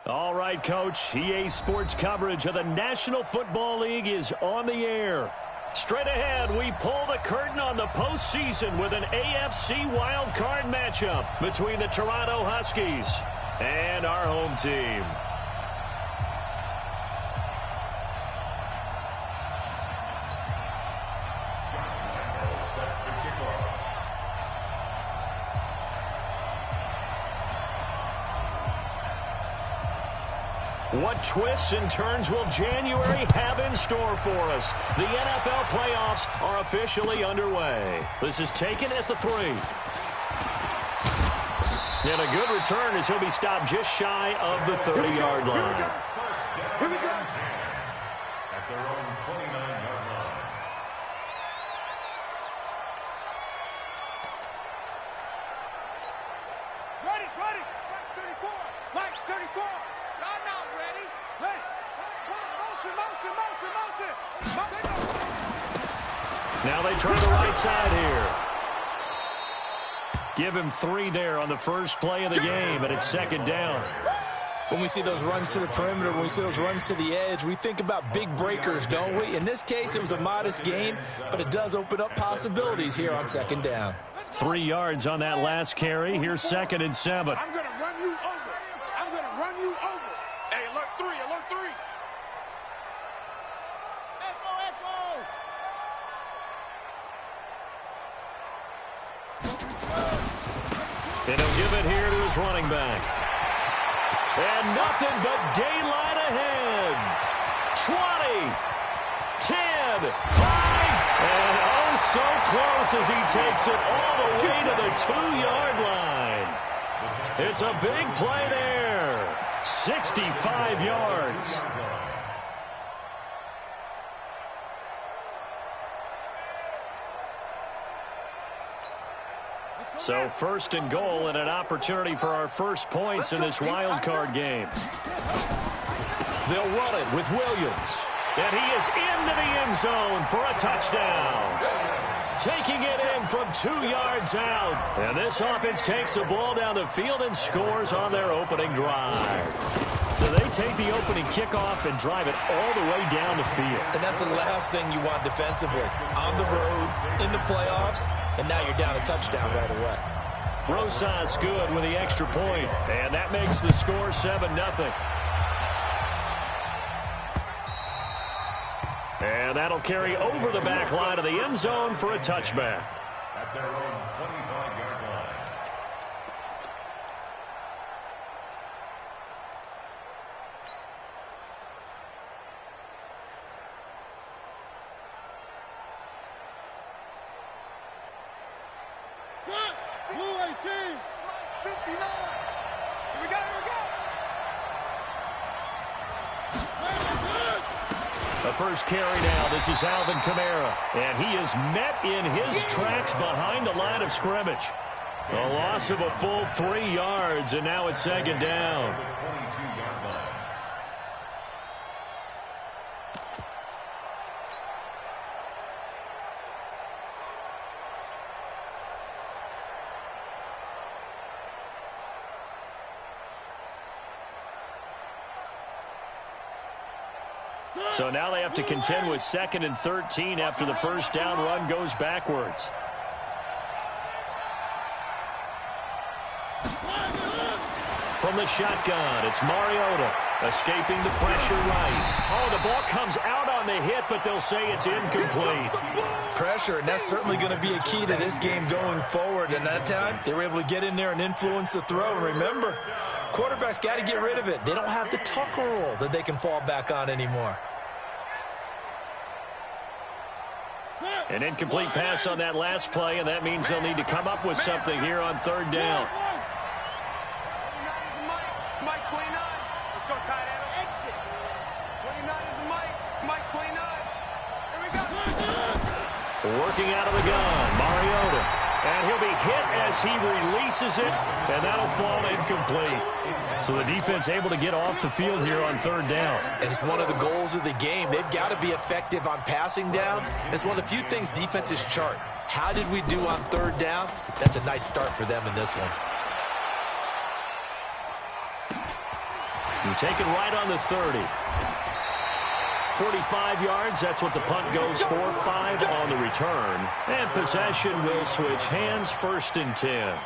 All right, Coach. EA Sports coverage of the National Football League is on the air. Straight ahead, we pull the curtain on the postseason with an AFC wildcard matchup between the Toronto Huskies and our home team. What twists and turns will January have in store for us? The NFL playoffs are officially underway. This is taken at the 3. And a good return as he'll be stopped just shy of the 30-yard line. Here we go. At their own 29-yard line. Ready. Flag 34. Flag 34. Y'all not ready. Hey, motion. Now they turn the right side here. Give him 3 there on the first play of the game, and it's second down. When we see those runs to the perimeter, when we see those runs to the edge, we think about big breakers, don't we? In this case, it was a modest gain, but it does open up possibilities here on second down. 3 yards on that last carry. Here's 2nd and 7. I'm going to run you over. Hey, alert 3. Echo. And he'll give it here to his running back. And nothing but daylight ahead. 20, 10, 5, and oh so close as he takes it all the way to the 2-yard line. It's a big play there. 65 yards. So 1st and goal and an opportunity for our first points in this wild card game. They'll run it with Williams. And he is into the end zone for a touchdown. Taking it in from 2 yards out. And this offense takes the ball down the field and scores on their opening drive. So they take the opening kickoff and drive it all the way down the field. And that's the last thing you want defensively. On the road, in the playoffs, and now you're down a touchdown right away. Rosas good with the extra point, and that makes the score 7-0. And that'll carry over the back line of the end zone for a touchback. At their own 25-yard line. Blue 18. 59. Here we go. The first carry now. This is Alvin Kamara. And he is met in his tracks behind the line of scrimmage. A loss of a full 3 yards, and now it's second down. The 22-yard line. So now they have to contend with 2nd and 13 after the first down run goes backwards. From the shotgun, it's Mariota escaping the pressure right. Oh, the ball comes out on the hit, but they'll say it's incomplete. Pressure, and that's certainly going to be a key to this game going forward. And that time, they were able to get in there and influence the throw. And remember, quarterbacks got to get rid of it. They don't have the Tucker rule that they can fall back on anymore. An incomplete pass on that last play, and that means they'll need to come up with something here on 3rd down. Mike 29. Let's go, tight end. Exit. 29 is the Mike 29. Here we go. Working out of the gun, Mariota. And he'll be hit as he releases it, and that'll fall incomplete. So the defense able to get off the field here on 3rd down. And it's one of the goals of the game. They've got to be effective on passing downs. It's one of the few things defenses chart. How did we do on 3rd down? That's a nice start for them in this one. You take it right on the 30. 45 yards, that's what the punt goes for. 5 on the return. And possession will switch hands, 1st and 10.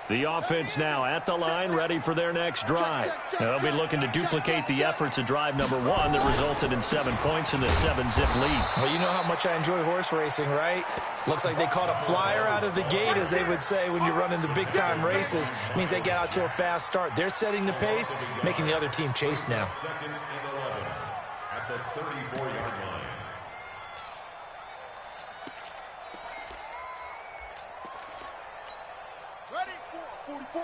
The offense now at the line, ready for their next drive. Now they'll be looking to duplicate the efforts of drive number 1 that resulted in 7 points in the 7-zip lead. Well, you know how much I enjoy horse racing, right? Looks like they caught a flyer out of the gate, as they would say when you're running the big-time races. It means they get out to a fast start. They're setting the pace, making the other team chase now. 2nd and 11 at the 34-yard line. Ready? 44.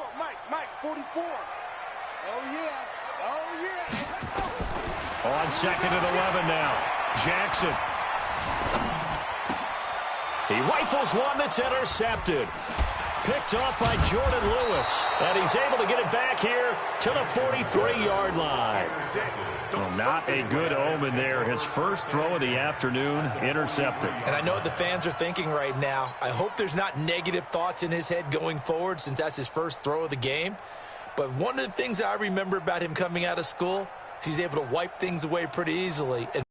Mike, 44. Oh, yeah. Oh, yeah. On 2nd and 11 now. Jackson. He rifles one that's intercepted. Picked off by Jordan Lewis. And he's able to get it back here to the 43-yard line. Well, not a good omen there. His first throw of the afternoon, intercepted. And I know what the fans are thinking right now. I hope there's not negative thoughts in his head going forward, since that's his first throw of the game. But one of the things I remember about him coming out of school is he's able to wipe things away pretty easily. And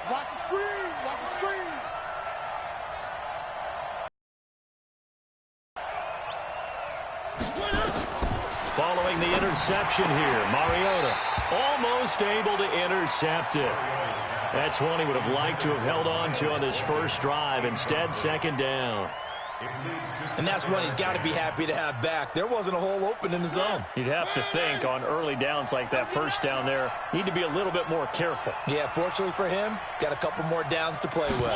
Watch the screen. Watch the screen. Following the interception here, Mariota almost able to intercept it. That's one he would have liked to have held on to on this first drive. Instead, 2nd down. And that's one he's got to be happy to have back. There wasn't a hole open in the zone. You'd have to think on early downs like that first down there, need to be a little bit more careful. Yeah, fortunately for him, got a couple more downs to play with.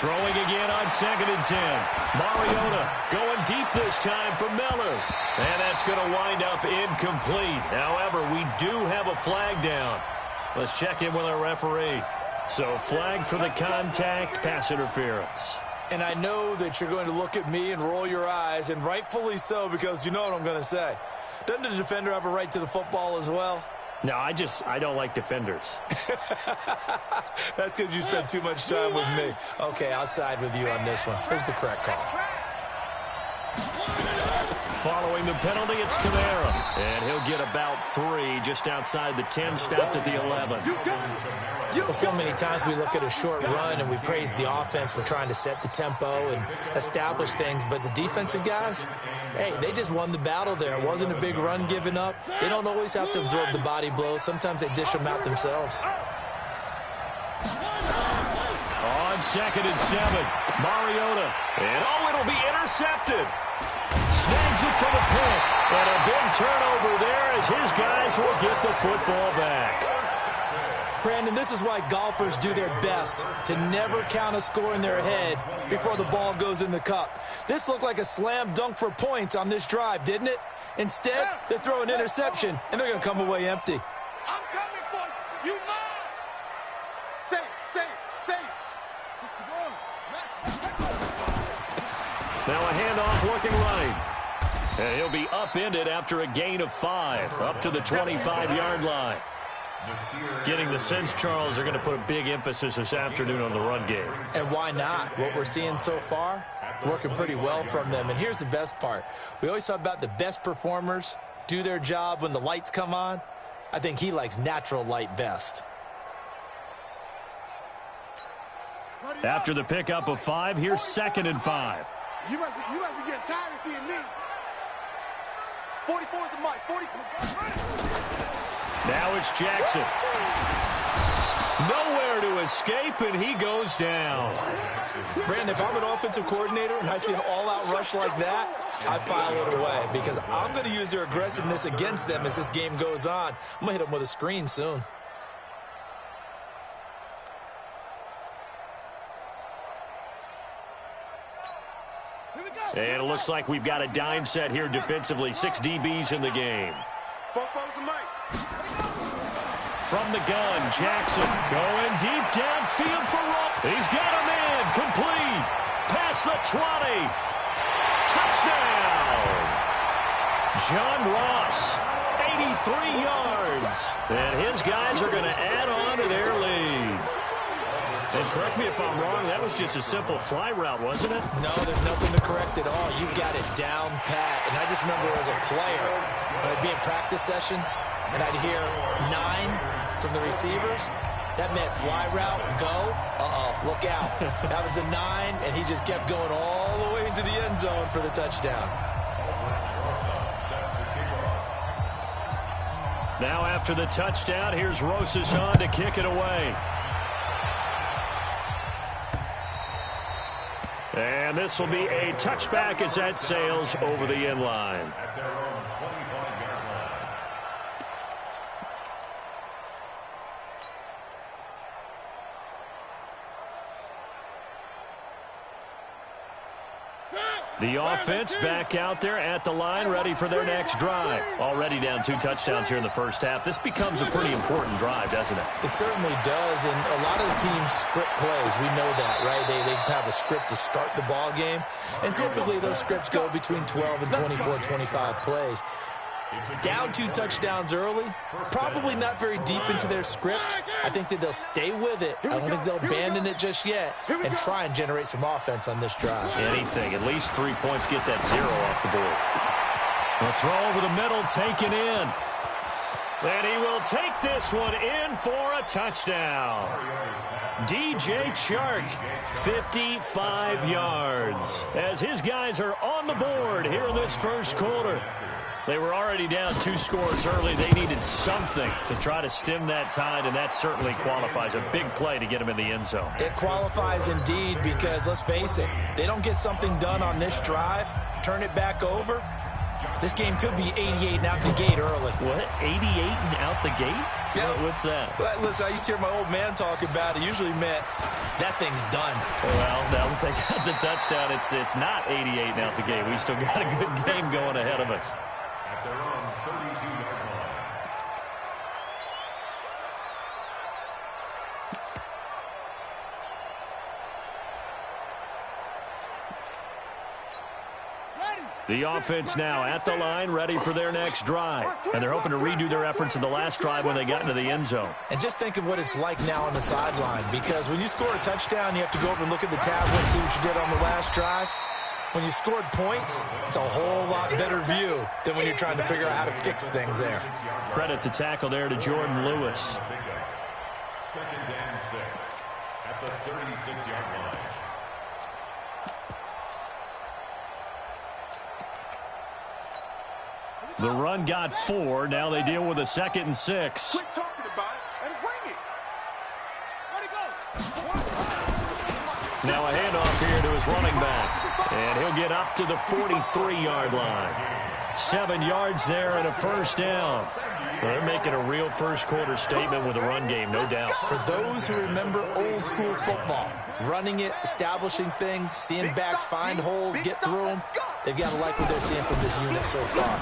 Throwing again on 2nd and 10. Mariota going deep this time for Miller. And that's going to wind up incomplete. However, we do have a flag down. Let's check in with our referee. So flag for the contact, pass interference. And I know that you're going to look at me and roll your eyes, and rightfully so, because you know what I'm going to say. Doesn't the defender have a right to the football as well? No, I don't like defenders. That's because you spent too much time with me. Okay, I'll side with you on this one. Here's the correct call. Following the penalty, it's Kamara. And he'll get about 3 just outside the 10, stopped at the 11. Well, so many times we look at a short run and we praise the offense for trying to set the tempo and establish things, but the defensive guys, hey, they just won the battle there. It wasn't a big run given up. They don't always have to absorb the body blows. Sometimes they dish them out themselves. On 2nd and 7, Mariota. And it'll be intercepted. Snags it for the pick. And a big turnover there as his guys will get the football back. Brandon, this is why golfers do their best to never count a score in their head before the ball goes in the cup. This looked like a slam dunk for points on this drive, didn't it? Instead, they throw an interception, and they're going to come away empty. I'm coming for you. You mine. Say. Now a handoff looking right. And he'll be upended after a gain of 5, up to the 25-yard line. Getting the sense, Charles, they're going to put a big emphasis this afternoon on the run game. And why not? What we're seeing so far, it's working pretty well from them. And here's the best part. We always talk about the best performers do their job when the lights come on. I think he likes natural light best. After the pickup of 5, here's 2nd and 5. You must be getting tired of seeing me. 44 is the mic. 44. Now it's Jackson. Nowhere to escape, and he goes down. Brandon, if I'm an offensive coordinator and I see an all-out rush like that, I file it away because I'm going to use their aggressiveness against them as this game goes on. I'm going to hit them with a screen soon. And it looks like we've got a dime set here defensively. 6 DBs in the game. From the gun, Jackson going deep downfield for Roll. He's got a man complete. Past the 20. Touchdown! John Ross, 83 yards. And his guys are going to add on to their lead. And correct me if I'm wrong, that was just a simple fly route, wasn't it? No, there's nothing to correct at all. You've got it down pat. And I just remember as a player, when I'd be in practice sessions, and I'd hear 9 from the receivers, that meant fly route, go, look out. That was the 9, and he just kept going all the way into the end zone for the touchdown. Now after the touchdown, here's Rosas on to kick it away. And this will be a touchback as that sails over the end line. The offense back out there at the line, ready for their next drive. Already down 2 touchdowns here in the first half. This becomes a pretty important drive, doesn't it? It certainly does, and a lot of the teams script plays. We know that, right? They have a script to start the ball game, and typically those scripts go between 12 and 24, 25 plays. Down 2 touchdowns early, probably not very deep into their script. I think that they'll stay with it. I don't think they'll abandon it just yet and try and generate some offense on this drive. Anything, at least 3 points, get that 0 off the board. A throw over the middle, taken in. And he will take this one in for a touchdown. DJ Chark, 55 yards. As his guys are on the board here in this first quarter. They were already down 2 scores early. They needed something to try to stem that tide, and that certainly qualifies. A big play to get them in the end zone. It qualifies indeed because, let's face it, they don't get something done on this drive, turn it back over, this game could be 88 and out the gate early. What? 88 and out the gate? Yeah. What's that? Well, listen, I used to hear my old man talk about it. Usually meant that thing's done. Well, now that they got the touchdown, it's not 88 and out the gate. We still got a good game going ahead of us. At their own 32-yard line. The offense now at the line, ready for their next drive. And they're hoping to redo their efforts in the last drive when they got into the end zone. And just think of what it's like now on the sideline, because when you score a touchdown, you have to go over and look at the tablet and see what you did on the last drive. When you scored points, it's a whole lot better view than when you're trying to figure out how to fix things there. Credit the tackle there to Jordan Lewis. 2nd and 6 at the 36-yard line. The run got 4. Now they deal with a 2nd and 6. Quit talking about it and bring it. Let it go. Now a handoff here to his running back. And he'll get up to the 43-yard line. 7 yards there and a first down. Well, they're making a real first-quarter statement with a run game, no doubt. For those who remember old-school football, running it, establishing things, seeing backs find holes, get through them, they've got to like what they're seeing from this unit so far.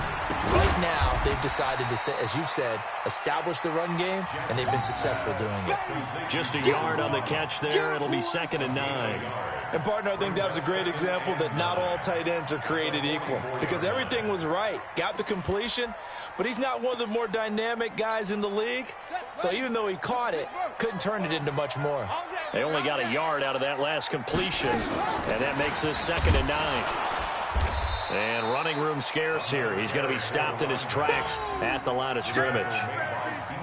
Right now, they've decided to, as you've said, establish the run game, and they've been successful doing it. Just a yard on the catch there. It'll be 2nd and 9. And, partner, I think that was a great example that not all tight ends are created equal, because everything was right. Got the completion, but he's not one of the more dynamic guys in the league. So even though he caught it, couldn't turn it into much more. They only got a yard out of that last completion, and that makes this 2nd and 9. And running room scarce here. He's going to be stopped in his tracks at the line of scrimmage.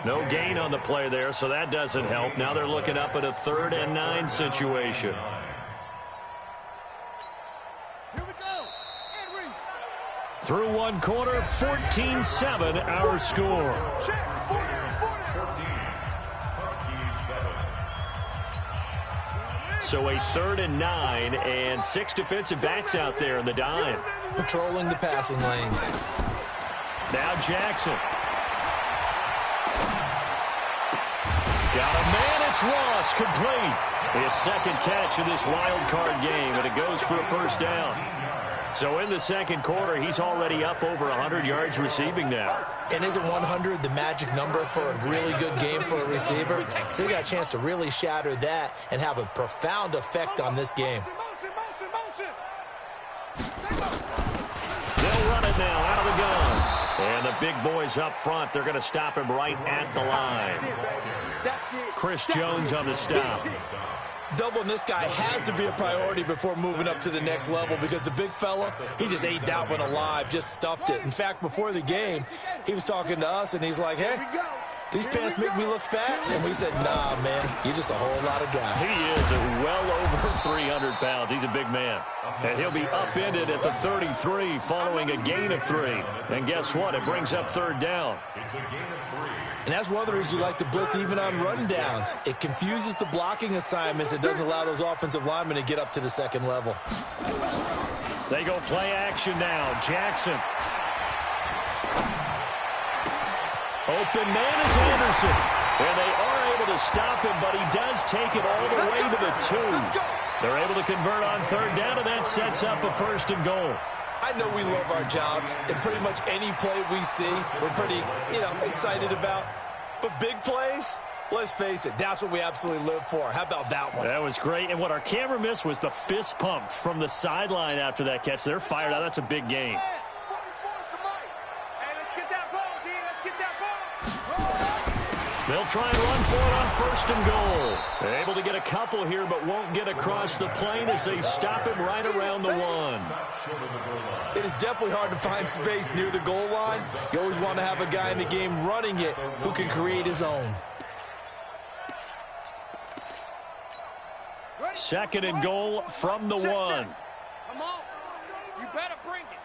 No gain on the play there, so that doesn't help. Now they're looking up at a 3rd and 9 situation. Through one quarter, 14-7 our score. So a 3rd and 9 and 6 defensive backs out there in the dime. Patrolling the passing lanes. Now Jackson. Got a man, it's Ross, complete. His 2nd catch of this wild card game, and it goes for a first down. So in the 2nd quarter, he's already up over 100 yards receiving now. And isn't 100 the magic number for a really good game for a receiver? So he got a chance to really shatter that and have a profound effect on this game. Motion, motion, motion. it now out of the gun. And the big boys up front, they're going to stop him right at the line. Chris Jones on the stop. Doubling this guy has to be a priority before moving up to the next level because the big fella, he just ate that one alive, just stuffed it. In fact, before the game, he was talking to us, and he's like, hey, these pants make me look fat? And we said, nah, man, you're just a whole lot of guy. He is well over 300 pounds. He's a big man. And he'll be upended at the 33 following a gain of 3. And guess what? It brings up third down. It's a gain of 3. And that's one of the reasons you like to blitz even on run downs. It confuses the blocking assignments. It doesn't allow those offensive linemen to get up to the second level. They go play action now. Jackson. Open man is Anderson. And they are able to stop him, but he does take it all the way to the 2. They're able to convert on third down, and that sets up a first and goal. I know we love our jobs, and pretty much any play we see, we're pretty, excited about. But big plays, let's face it, that's what we absolutely live for. How about that one? That was great, and what our camera missed was the fist pump from the sideline after that catch. They're fired out. That's a big game. They'll try and run for it on first and goal. They're able to get a couple here, but won't get across the plane as they stop him right around the 1. It is definitely hard to find space near the goal line. You always want to have a guy in the game running it who can create his own. Second and goal from the 1. Come on. You better bring it.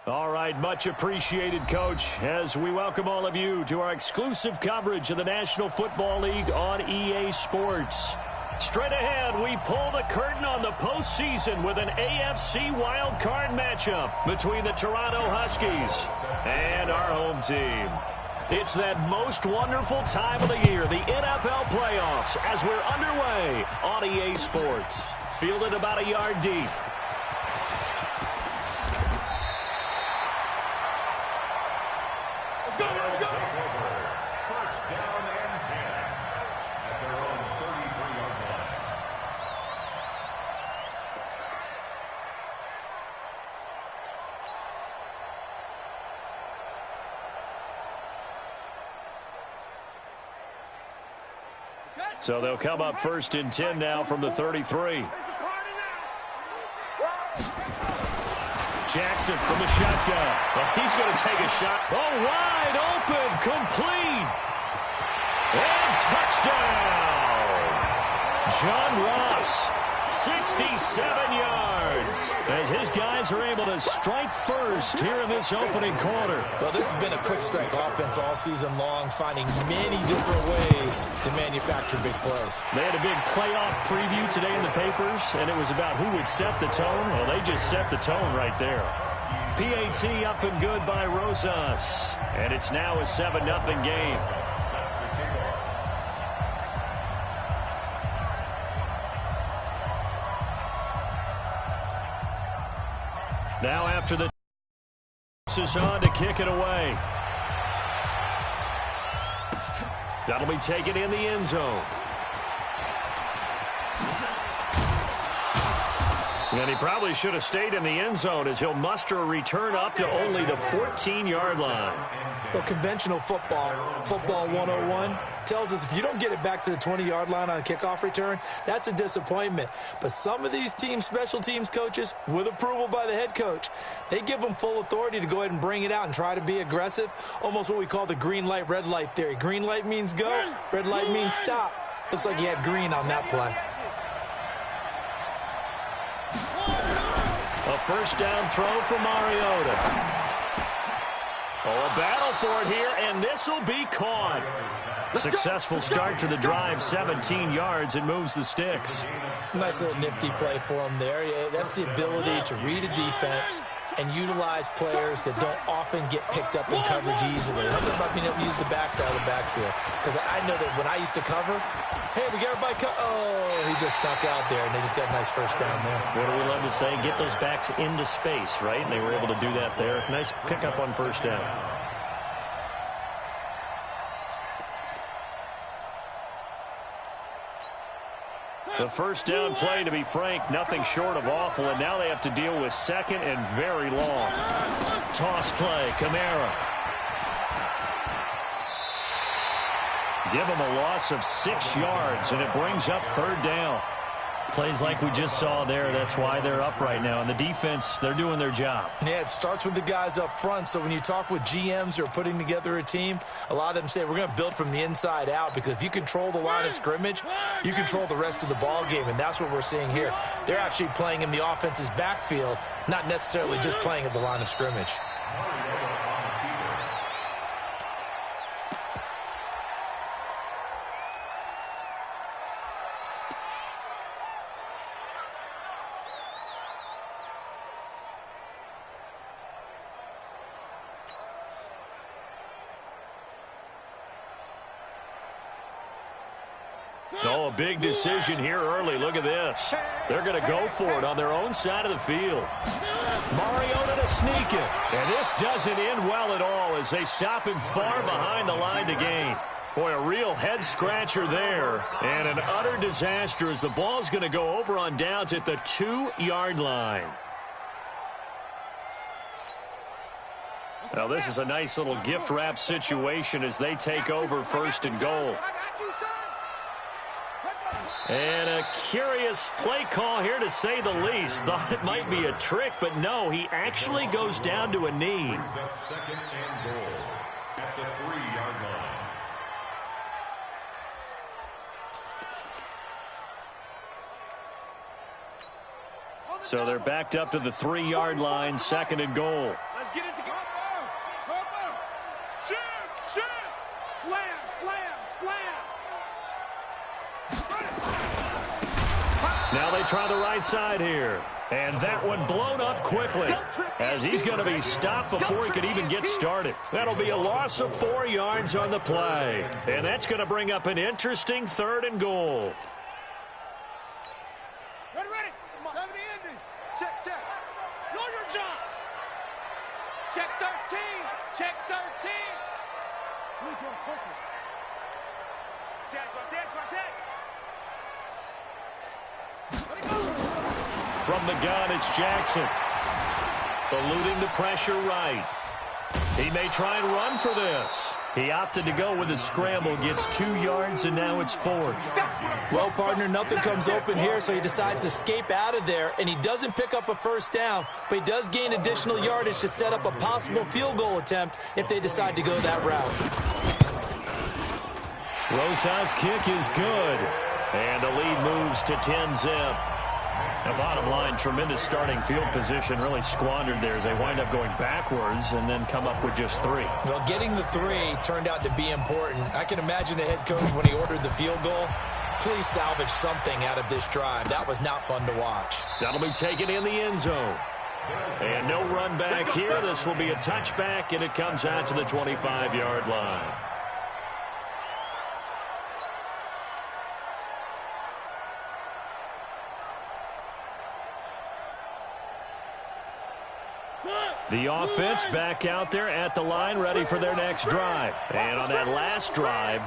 All right, much appreciated, Coach, as we welcome all of you to our exclusive coverage of the National Football League on EA Sports. Straight ahead, we pull the curtain on the postseason with an AFC wildcard matchup between the Toronto Huskies and our home team. It's that most wonderful time of the year, the NFL playoffs, as we're underway on EA Sports. Fielded about a yard deep. So they'll come up 1st and 10 now from the 33. Jackson from the shotgun. Well, he's going to take a shot. Oh, wide open, complete. And touchdown. John Ross, 67 yards. As his guys are able to strike first here in this opening quarter. Well, this has been a quick strike offense all season long, finding many different ways to manufacture big plays. They had a big playoff preview today in the papers, and it was about who would set the tone. Well, they just set the tone right there. PAT up and good by Rosas. And it's now a 7-0 game. Now after the is on to kick it away. That'll be taken in the end zone. And he probably should have stayed in the end zone as he'll muster a return up to only the 14-yard line. Well, conventional football 101, tells us if you don't get it back to the 20-yard line on a kickoff return, that's a disappointment. But some of these teams, special teams coaches, with approval by the head coach, they give them full authority to go ahead and bring it out and try to be aggressive, almost what we call the green light, red light theory. Green light means go, red light means stop. Looks like he had green on that play. A first down throw for Mariota. Oh, a battle for it here, and this will be caught. Successful start to the drive, 17 yards. It moves the sticks. Nice little nifty play for him there. Yeah, that's the ability to read a defense and utilize players that don't often get picked up in coverage easily. I'm talking about being able to use the backside of the backfield. Because I know that when I used to cover, hey, we got everybody oh, he just snuck out there, and they just got a nice first down there. What do we love to say? Get those backs into space, right? And they were able to do that there. Nice pickup on first down. The first down play, to be frank, nothing short of awful, and now they have to deal with second and very long. Toss play, Kamara. Give him a loss of 6 yards, and it brings up third down. Plays like we just saw there, that's why they're up right now. And the defense, they're doing their job. Yeah, it starts with the guys up front. So when you talk with GMs who are putting together a team, a lot of them say, we're going to build from the inside out, because if you control the line of scrimmage, you control the rest of the ball game, and that's what we're seeing here. They're actually playing in the offense's backfield, not necessarily just playing at the line of scrimmage. Oh, a big decision here early. Look at this. They're going to go for it on their own side of the field. Mariota to sneak it. And this doesn't end well at all as they stop him far behind the line to gain. Boy, a real head-scratcher there. And an utter disaster as the ball's going to go over on downs at the 2-yard line. Now, this is a nice little gift wrap situation as they take over first and goal. And a curious play call here, to say the least. Thought it might be a trick, but no, he actually goes down to a knee. Second and goal at the 3-yard line. So they're backed up to the 3-yard line, second and goal. Let's get Slam, slam, slam. Now they try the right side here. And that one blown up quickly as he's going to be stopped before he could even get started. That'll be a loss of 4 yards on the play. And that's going to bring up an interesting 3rd and goal. Ready, ready. 70 Indy. Check, check. Know your job. Check 13. Check 13. Check. From the gun, it's Jackson. Eluding the pressure right. He may try and run for this. He opted to go with a scramble, gets 2 yards, and now it's 4th. Well, partner, nothing comes open here, so he decides to escape out of there, and he doesn't pick up a first down, but he does gain additional yardage to set up a possible field goal attempt if they decide to go that route. Rosas' kick is good, and the lead moves to 10-zip. The bottom line, tremendous starting field position, really squandered there as they wind up going backwards and then come up with just 3. Well, getting the 3 turned out to be important. I can imagine the head coach when he ordered the field goal. Please salvage something out of this drive. That was not fun to watch. That'll be taken in the end zone. And no run back here. This will be a touchback, and it comes out to the 25-yard line. The offense back out there at the line, ready for their next drive. And on that last drive,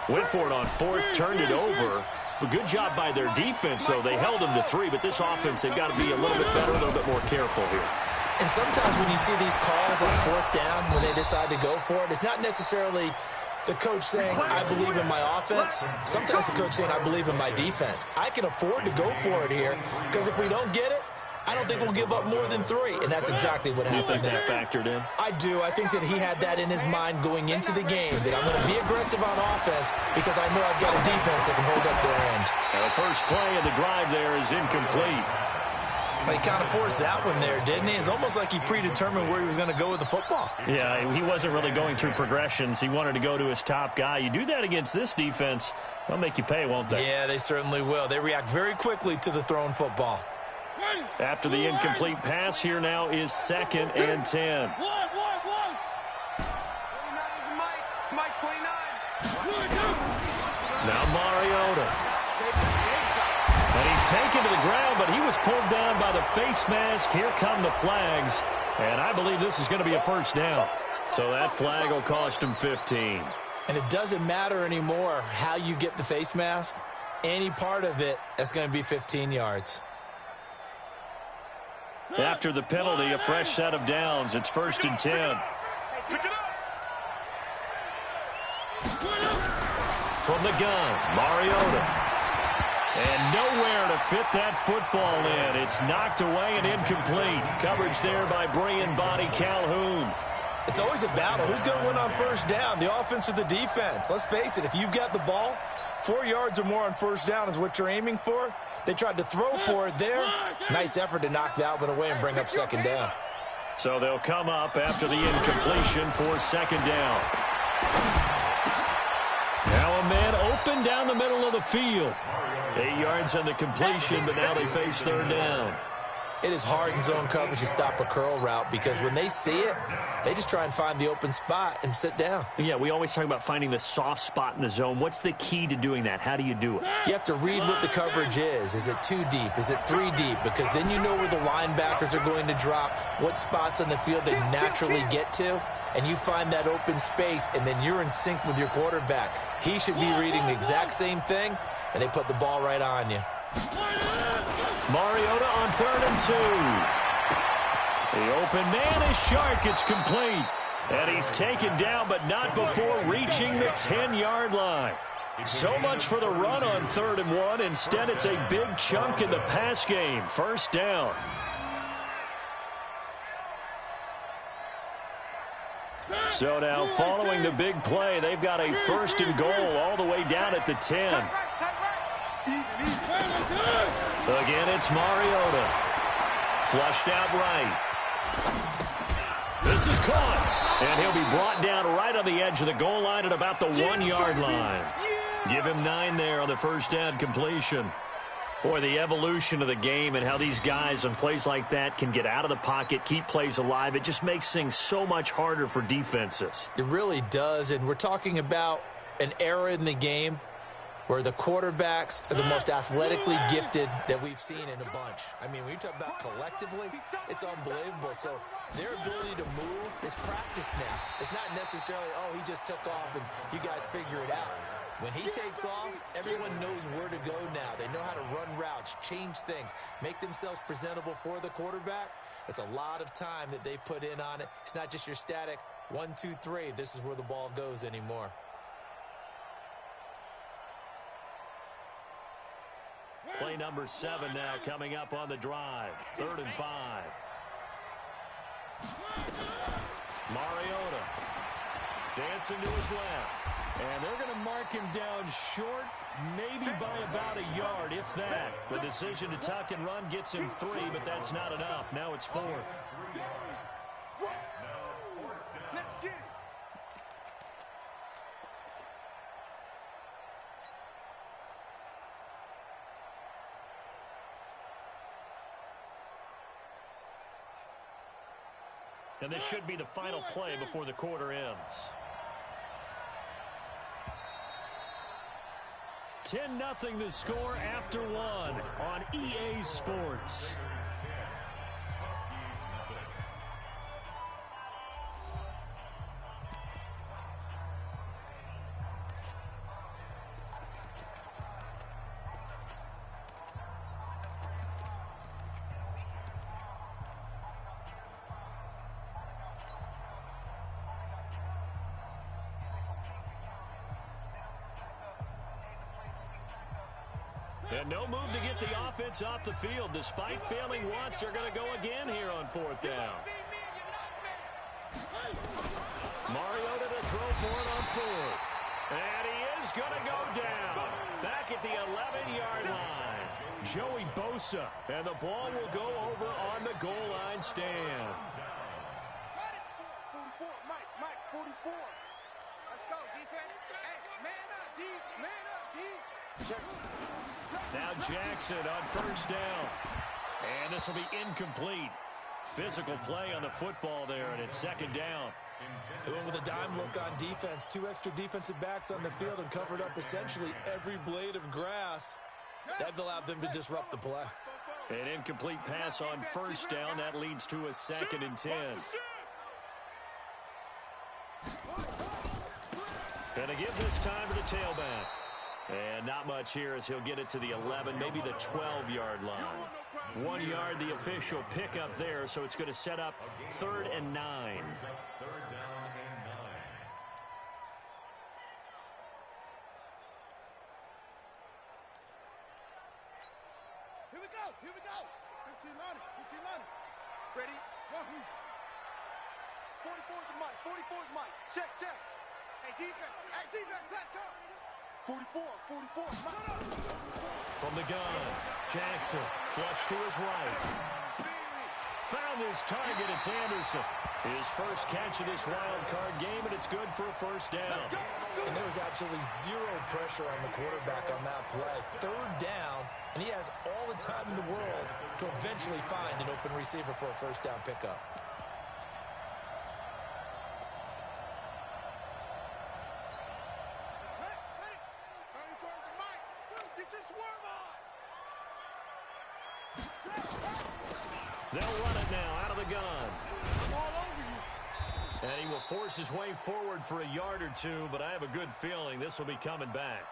went for it on 4th, turned it over. But good job by their defense, though. They held them to 3, but this offense, they've got to be a little bit better, a little bit more careful here. And sometimes when you see these calls on 4th down, when they decide to go for it, it's not necessarily the coach saying, I believe in my offense. Sometimes the coach saying, I believe in my defense. I can afford to go for it here, because if we don't get it, I don't think we'll give up more than 3, and that's exactly what happened there. You think that factored in? I do. I think that he had that in his mind going into the game, that I'm going to be aggressive on offense because I know I've got a defense that can hold up their end. And the first play of the drive there is incomplete. Well, he kind of forced that one there, didn't he? It's almost like he predetermined where he was going to go with the football. Yeah, he wasn't really going through progressions. He wanted to go to his top guy. You do that against this defense, they'll make you pay, won't they? Yeah, they certainly will. They react very quickly to the thrown football. After the incomplete pass, here now is 2nd and 10. Mike 29. Now Mariota. And he's taken to the ground, but he was pulled down by the face mask. Here come the flags. And I believe this is going to be a first down. So that flag will cost him 15. And it doesn't matter anymore how you get the face mask. Any part of it, that's going to be 15 yards. After the penalty, a fresh set of downs. It's 1st and 10. From the gun, Mariota. And nowhere to fit that football in. It's knocked away and incomplete. Coverage there by Brian Body Calhoun. It's always a battle. Who's going to win on first down, the offense or the defense? Let's face it, if you've got the ball, 4 yards or more on first down is what you're aiming for. They tried to throw for it there. Nice effort to knock that one away and bring up 2nd down. So they'll come up after the incompletion for 2nd down. Now a man open down the middle of the field. 8 yards on the completion, but now they face 3rd down. It is hard in zone coverage to stop a curl route because when they see it, they just try and find the open spot and sit down. Yeah, we always talk about finding the soft spot in the zone. What's the key to doing that? How do you do it? You have to read what the coverage is. Is it 2 deep? Is it 3 deep? Because then you know where the linebackers are going to drop, what spots on the field they naturally get to, and you find that open space, and then you're in sync with your quarterback. He should be reading the exact same thing, and they put the ball right on you. Mariota on 3rd and 2. The open man is Shark. It's complete. And he's taken down, but not before reaching the 10-yard line. So much for the run on 3rd and 1. Instead, it's a big chunk in the pass game. First down. So now, following the big play, they've got a 1st and goal all the way down at the 10. Again, it's Mariota. Flushed out right. This is caught. And he'll be brought down right on the edge of the goal line at about the 1-yard line. Give him 9 there on the first down completion. Boy, the evolution of the game and how these guys in plays like that can get out of the pocket, keep plays alive, it just makes things so much harder for defenses. It really does, and we're talking about an era in the game where the quarterbacks are the most athletically gifted that we've seen in a bunch. I mean, when you talk about collectively, it's unbelievable. So their ability to move is practice now. It's not necessarily, oh, he just took off and you guys figure it out. When he takes off, everyone knows where to go now. They know how to run routes, change things, make themselves presentable for the quarterback. It's a lot of time that they put in on it. It's not just your static 1, 2, 3. This is where the ball goes anymore. Play number 7 now coming up on the drive. 3rd and 5. Mariota dancing to his left. And they're going to mark him down short, maybe by about a yard, if that. The decision to tuck and run gets him 3, but that's not enough. Now it's 4th. Let's get it. And this should be the final play before the quarter ends. 10-0 the score after 1 on EA Sports. And no move to get the offense off the field. Despite failing once, they're going to go again here on 4th down. Mariota to throw for it on 4th. And he is going to go down. Back at the 11-yard line. Joey Bosa. And the ball will go over on the goal line stand. 44, Mike, 44. Let's go, defense. Hey, man up, D. Man up, D. Check. Now Jackson on 1st down. And this will be incomplete. Physical play on the football there, and it's 2nd down. They went with a dime look on defense. 2 extra defensive backs on the field and covered up essentially every blade of grass. That allowed them to disrupt the play. An incomplete pass on 1st down. That leads to a 2nd and 10. And to give this time to the tailback. And not much here as he'll get it to the 11, maybe the 12-yard line. 1 yard, the official pickup there, so it's going to set up 3rd and 9. Here we go, here we go. 15 line, 15 line. Ready? 1, 44 is Mike, 44 is Mike. Check, check. Hey, defense, let's go. 44, Mike. From the gun, Jackson, flush to his right. Found his target, it's Anderson. His first catch of this wild card game, and it's good for a 1st down. And there was absolutely zero pressure on the quarterback on that play. 3rd down, and he has all the time in the world to eventually find an open receiver for a 1st down pickup. They'll run it now out of the gun. And he will force his way forward for a yard or 2, but I have a good feeling this will be coming back.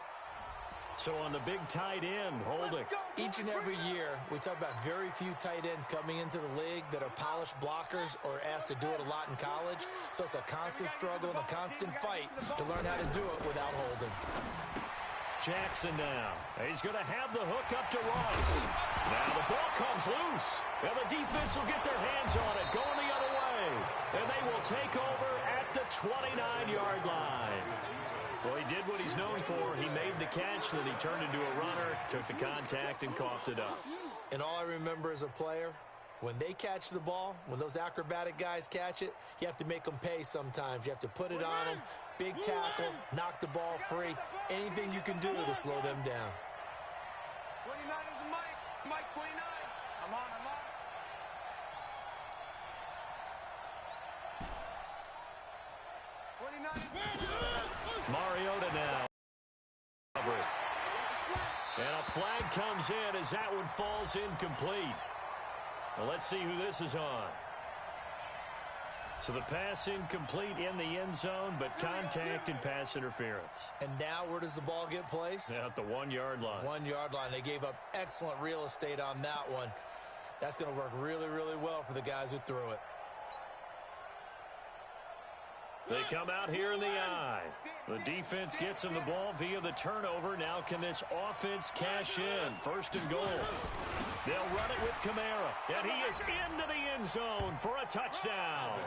So on the big tight end, Holding. Each and every year, we talk about very few tight ends coming into the league that are polished blockers or asked to do it a lot in college. So it's a constant struggle and a constant fight to learn how to do it without Holding. Jackson now. He's going to have the hook up to Ross. Now the ball comes loose. And the defense will get their hands on it, going the other way. And they will take over at the 29-yard line. Well, he did what he's known for. He made the catch, then he turned into a runner, took the contact, and coughed it up. And all I remember as a player When they catch the ball, when those acrobatic guys catch it, you have to make them pay sometimes. You have to put it on them, big tackle, knock the ball free. Anything you can do to slow them down. 29 is Mike. Mike 29. I'm on. 29. Mariota now. And a flag comes in as that one falls incomplete. Well, let's see who this is on. So the pass incomplete in the end zone, but contact and pass interference. And now where does the ball get placed? At the 1-yard line. 1-yard line. They gave up excellent real estate on that one. That's going to work really, really well for the guys who threw it. They come out here in the eye. The defense gets them the ball via the turnover. Now can this offense cash in? First and goal. They'll run it with Kamara. And he is into the end zone for a touchdown.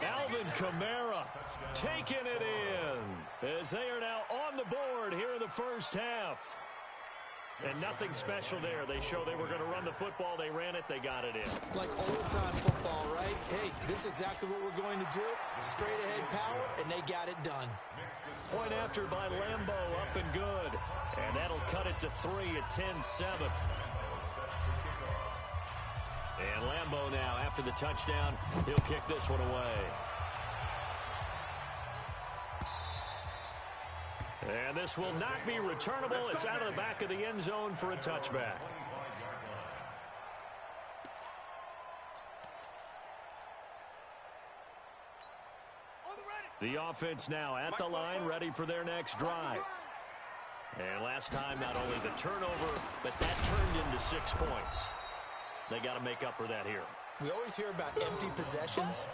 Alvin Kamara taking it in as they are now on the board here in the first half. And nothing special there. They show they were going to run the football. They ran it. They got it in. Like old-time football, right? Hey, this is exactly what we're going to do. Straight-ahead power, and they got it done. Point after by Lambo, up and good. And that'll cut it to 3 at 10-7. And Lambo now, after the touchdown, he'll kick this one away. And this will not be returnable. It's out of the back of the end zone for a touchback. The offense now at the line, ready for their next drive. And last time, not only the turnover, but that turned into 6 points. They got to make up for that here. We always hear about empty possessions,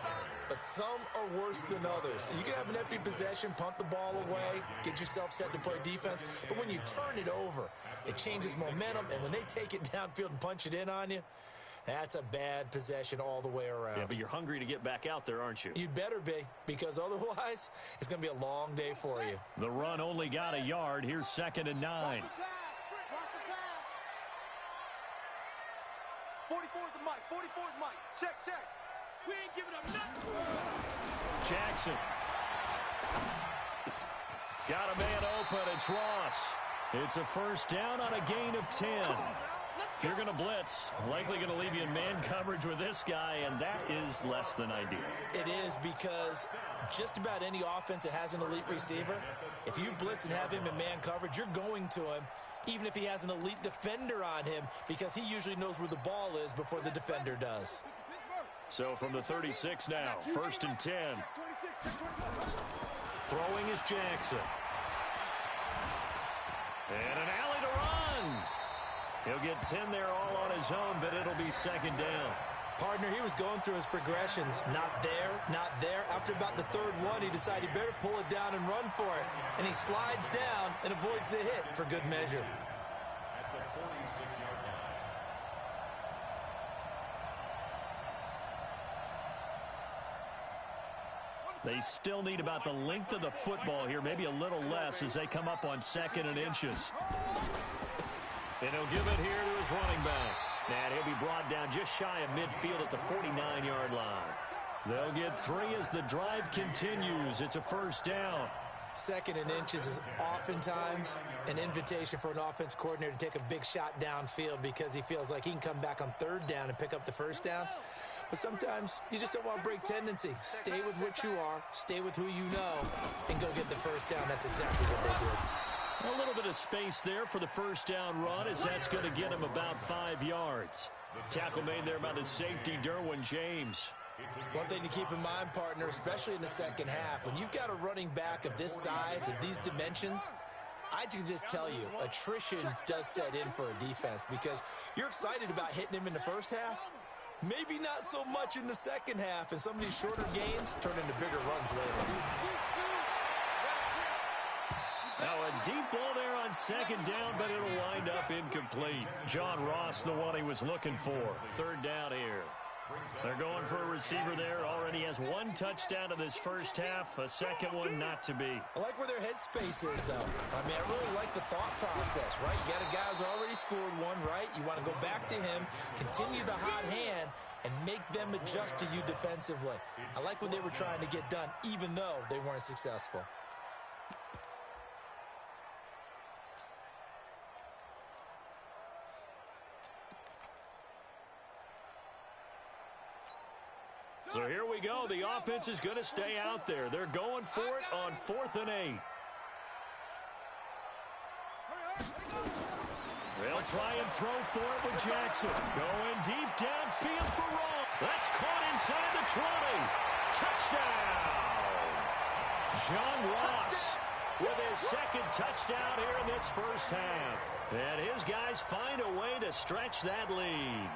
but some are worse than others. You can have an empty possession, punt the ball away, get yourself set to play defense, but when you turn it over, it changes momentum, and when they take it downfield and punch it in on you, that's a bad possession all the way around. Yeah, but you're hungry to get back out there, aren't you? You'd better be, because otherwise, it's going to be a long day for you. The run only got a yard. Here's 2nd and 9. 44 is the Mike. 44 is Mike. Check. We ain't giving up nothing. Jackson. Got a man open. It's Ross. It's a first down on a gain of 10. If you're going to blitz, likely going to leave you in man coverage with this guy, and that is less than ideal. It is, because just about any offense that has an elite receiver, if you blitz and have him in man coverage, you're going to him, even if he has an elite defender on him, because he usually knows where the ball is before the defender does. So from the 36 now, 1st and 10. Throwing is Jackson. And an alley to run. He'll get 10 there all on his own, but it'll be 2nd down. Partner, he was going through his progressions. Not there, not there. After about the 3rd one, he decided he better pull it down and run for it. And he slides down and avoids the hit for good measure. At the 46-yard line. They still need about the length of the football here, maybe a little less as they come up on 2nd and inches. And he'll give it here to his running back. And he'll be brought down just shy of midfield at the 49-yard line. They'll get 3 as the drive continues. It's a first down. 2nd and inches is oftentimes an invitation for an offense coordinator to take a big shot downfield because he feels like he can come back on 3rd down and pick up the first down. But sometimes you just don't want to break tendency. Stay with what you are, stay with who you know, and go get the first down. That's exactly what they did. A little bit of space there for the first down run as that's going to get him about 5 yards. Tackle made there by the safety, Derwin James. One thing to keep in mind, partner, especially in the second half, when you've got a running back of this size, of these dimensions, I can just tell you, attrition does set in for a defense because you're excited about hitting him in the first half. Maybe not so much in the second half, and some of these shorter gains turn into bigger runs later. Now a deep ball there on 2nd down, but it'll wind up incomplete. John Ross, the one he was looking for. 3rd down here. They're going for a receiver there. Already has one touchdown in this first half. A second one not to be. I like where their headspace is, though. I mean, I really like the thought process, right? You got a guy who's already scored one, right? You want to go back to him, continue the hot hand, and make them adjust to you defensively. I like what they were trying to get done, even though they weren't successful. So here we go. The offense is going to stay out there. They're going for it on 4th and 8. They'll try and throw for it with Jackson. Going deep downfield for Rowe. That's caught inside the 20. Touchdown! John Ross with his second touchdown here in this first half. And his guys find a way to stretch that lead.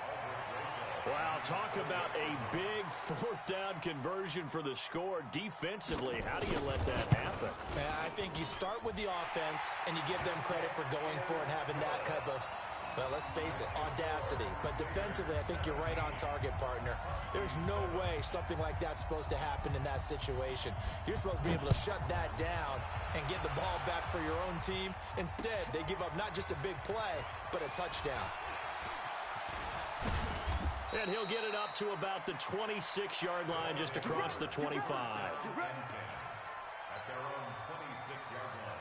Wow, talk about a big 4th down conversion for the score. Defensively, how do you let that happen? I think you start with the offense, and you give them credit for going for it and having that type of, well, let's face it, audacity. But defensively, I think you're right on target, partner. There's no way something like that's supposed to happen in that situation. You're supposed to be able to shut that down and get the ball back for your own team. Instead, they give up not just a big play, but a touchdown. And he'll get it up to about the 26-yard line, just across the 25. At their own 26-yard line.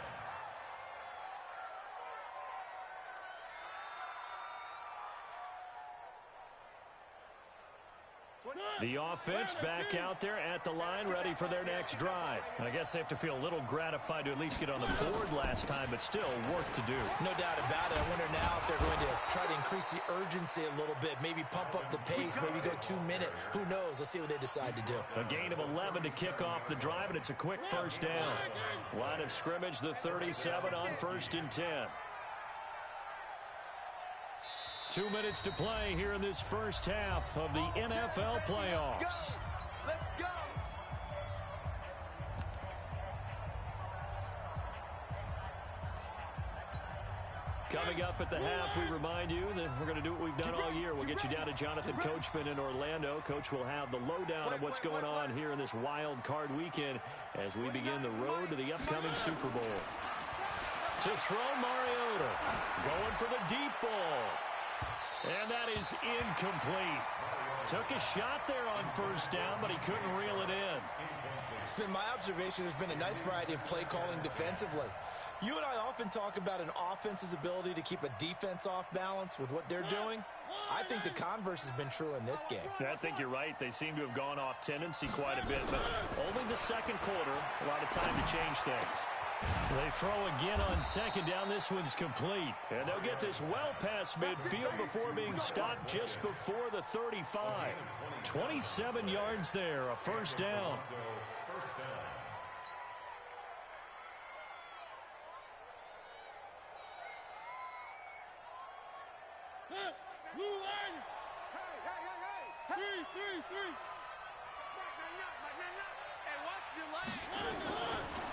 The offense back out there at the line, ready for their next drive. I guess they have to feel a little gratified to at least get on the board last time, but still work to do. No doubt about it. I wonder now if they're going to try to increase the urgency a little bit, maybe pump up the pace, maybe go 2-minute. Who knows? Let's see what they decide to do. A gain of 11 to kick off the drive, and it's a quick first down. Line of scrimmage, the 37 on 1st and 10. 2 minutes to play here in this first half of the NFL playoffs. Let's go. Coming up at the half, we remind you that we're going to do what we've done all year. We'll get you down to Jonathan Coachman in Orlando. Coach will have the lowdown of what's going on here in this wild card weekend as we begin the road to the upcoming Super Bowl. To throw, Mariota. Going for the deep ball. And that is incomplete. Took a shot there on first down, but he couldn't reel it in. It's been my observation there's been a nice variety of play calling defensively. You and I often talk about an offense's ability to keep a defense off balance with what they're doing. I think the converse has been true in this game. I think you're right. They seem to have gone off tendency quite a bit, but only the second quarter, a lot of time to change things. They throw again on second down. This one's complete. And they'll get this well past midfield before being stopped just before the 35. 27 yards there, a first down.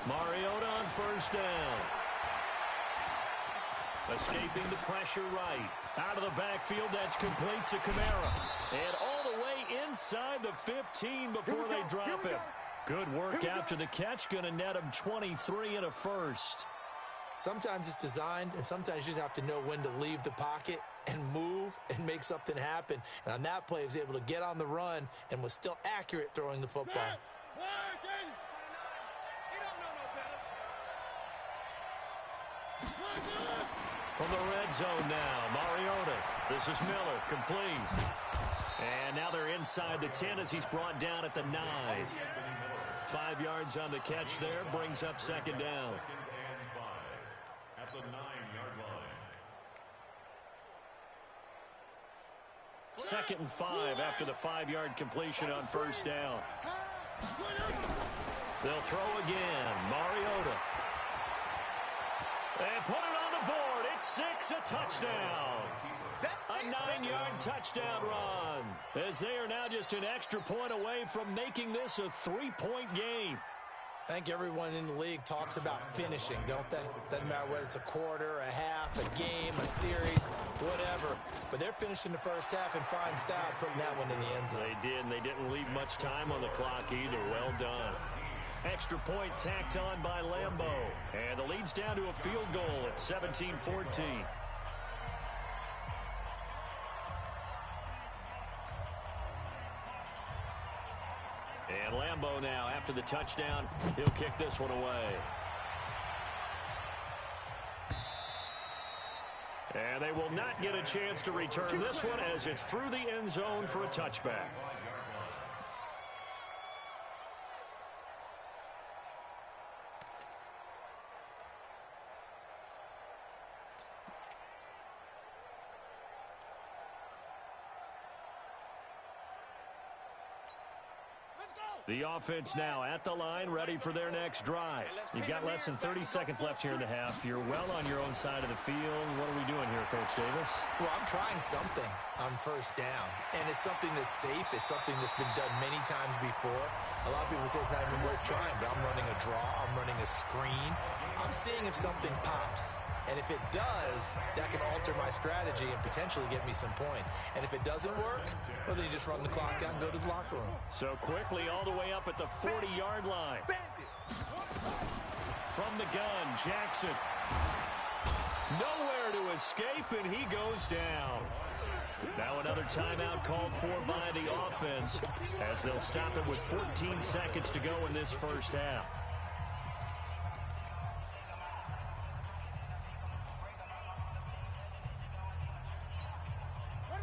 Mariota on first down. Escaping the pressure right. Out of the backfield, that's complete to Kamara. And all the way inside the 15 before they drop it. Good work after the catch. Going to net him 23 and a first. Sometimes it's designed, and sometimes you just have to know when to leave the pocket and move and make something happen. And on that play, he was able to get on the run and was still accurate throwing the football. From the red zone now, Mariota. This is Miller, complete. And now they're inside the 10 as he's brought down at the 9. 5 yards on the catch there, brings up second down. At the 9-yard line. 2nd and 5 after the 5-yard completion on first down. They'll throw again. Mariota. And put it on the board. It's 6, a touchdown. A 9-yard touchdown run. As they are now just an extra point away from making this a 3-point game. I think everyone in the league talks about finishing, don't they? Doesn't matter whether it's a quarter, a half, a game, a series, whatever. But they're finishing the first half in fine style, putting that one in the end zone. They did, and they didn't leave much time on the clock either. Well done. Extra point tacked on by Lambeau. And the lead's down to a field goal at 17-14. And Lambeau now, after the touchdown, he'll kick this one away. And they will not get a chance to return this one as it's through the end zone for a touchback. The offense now at the line, ready for their next drive. You've got less than 30 seconds left here in the half. You're well on your own side of the field. What are we doing here, Coach Davis? Well, I'm trying something on first down, and it's something that's safe. It's something that's been done many times before. A lot of people say it's not even worth trying, but I'm running a draw. I'm running a screen. I'm seeing if something pops. And if it does, that can alter my strategy and potentially get me some points. And if it doesn't work, well, then you just run the clock out and go to the locker room. So quickly all the way up at the 40-yard line. From the gun, Jackson. Nowhere to escape, and he goes down. Now another timeout called for by the offense as they'll stop it with 14 seconds to go in this first half.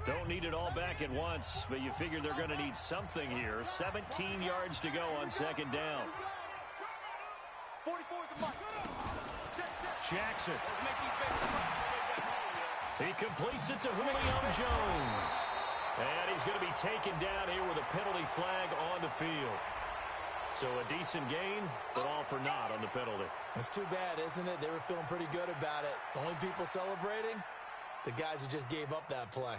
Don't need it all back at once, but you figure they're going to need something here. 17 yards to go on second down. Jackson. He completes it to Julio Jones. And he's going to be taken down here with a penalty flag on the field. So a decent gain, but all for naught on the penalty. It's too bad, isn't it? They were feeling pretty good about it. The only people celebrating, the guys who just gave up that play.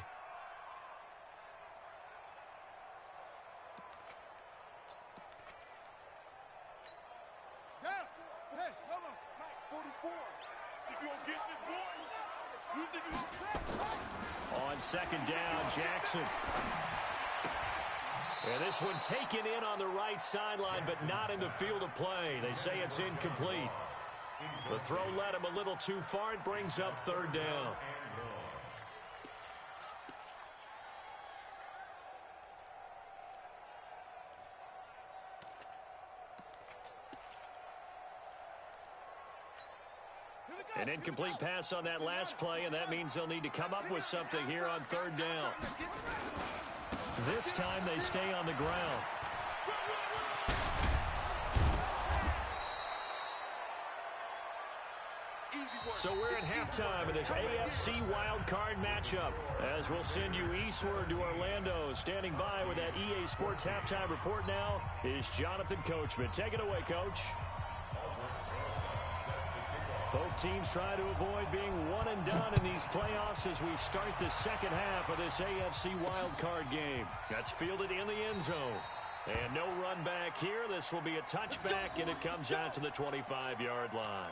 On second down, Jackson. And this one taken in on the right sideline, but not in the field of play. They say it's incomplete. The throw led him a little too far. It brings up third down. An incomplete pass on that last play, and that means they'll need to come up with something here on third down. This time they stay on the ground. So we're at halftime of this AFC wildcard matchup as we'll send you eastward to Orlando. Standing by with that EA Sports halftime report now is Jonathan Coachman. Take it away, Coach. Both teams try to avoid being one and done in these playoffs as we start the second half of this AFC wildcard game. That's fielded in the end zone. And no run back here. This will be a touchback, and it comes out to the 25-yard line.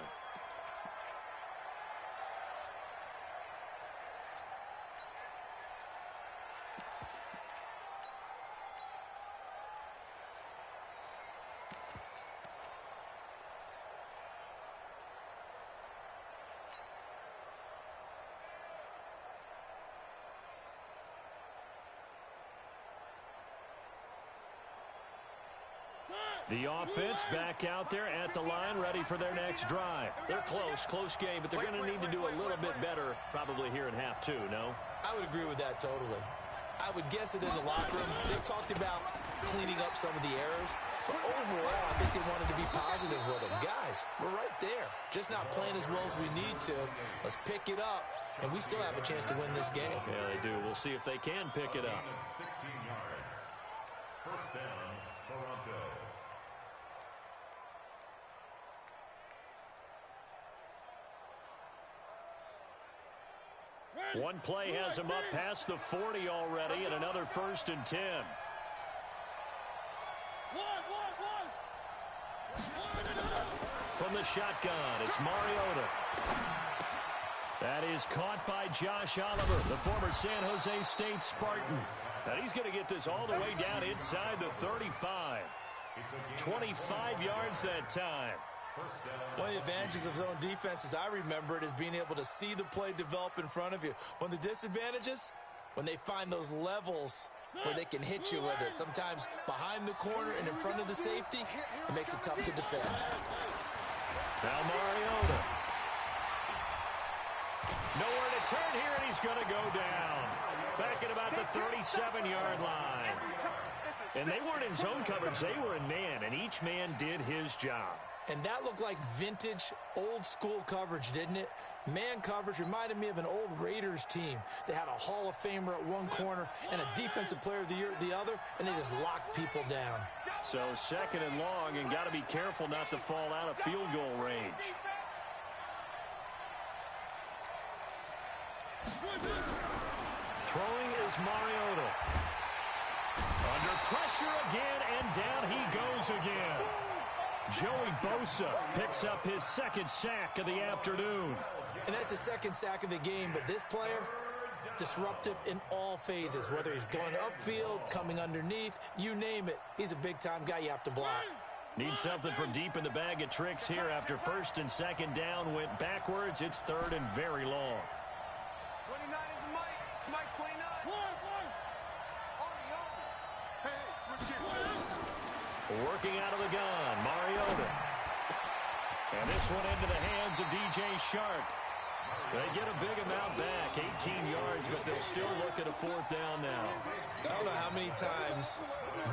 The offense back out there at the line, ready for their next drive. They're close game, but they're going to need to do a little bit better probably here in half two, no? I would agree with that totally. I would guess it in the locker room. They talked about cleaning up some of the errors, but overall, I think they wanted to be positive with them. Guys, we're right there. Just not playing as well as we need to. Let's pick it up, and we still have a chance to win this game. Yeah, they do. We'll see if they can pick it up. 16 yards. First down, Toronto. One play has him up past the 40 already, and another 1st and 10. from the shotgun. It's Mariota. That is caught by Josh Oliver, the former San Jose State Spartan. And he's going to get this all the way down inside the 35. 25 yards that time. One of the advantages of zone defense, as I remember it, is being able to see the play develop in front of you. One of the disadvantages, when they find those levels where they can hit you with it. Sometimes behind the corner and in front of the safety, it makes it tough to defend. Now Mariota. Nowhere to turn here, and he's going to go down. Back at about the 37-yard line. And they weren't in zone coverage. They were in man, and each man did his job. And that looked like vintage, old-school coverage, didn't it? Man coverage reminded me of an old Raiders team. They had a Hall of Famer at one corner and a Defensive Player of the Year at the other, and they just locked people down. So second and long, and got to be careful not to fall out of field goal range. Throwing is Mariota. Under pressure again, and down he goes again. Joey Bosa picks up his second sack of the afternoon. And that's the second sack of the game, but this player, disruptive in all phases, whether he's going upfield, coming underneath, you name it. He's a big-time guy you have to block. Need something from deep in the bag of tricks here after first and second down went backwards. It's third and very long. 29 is Mike. Mike 29. Hey, switch gears. Working out of the gun, Mariota. And this one into the hands of DJ Shark. They get a big amount back, 18 yards, but they'll still look at a fourth down now. I don't know how many times,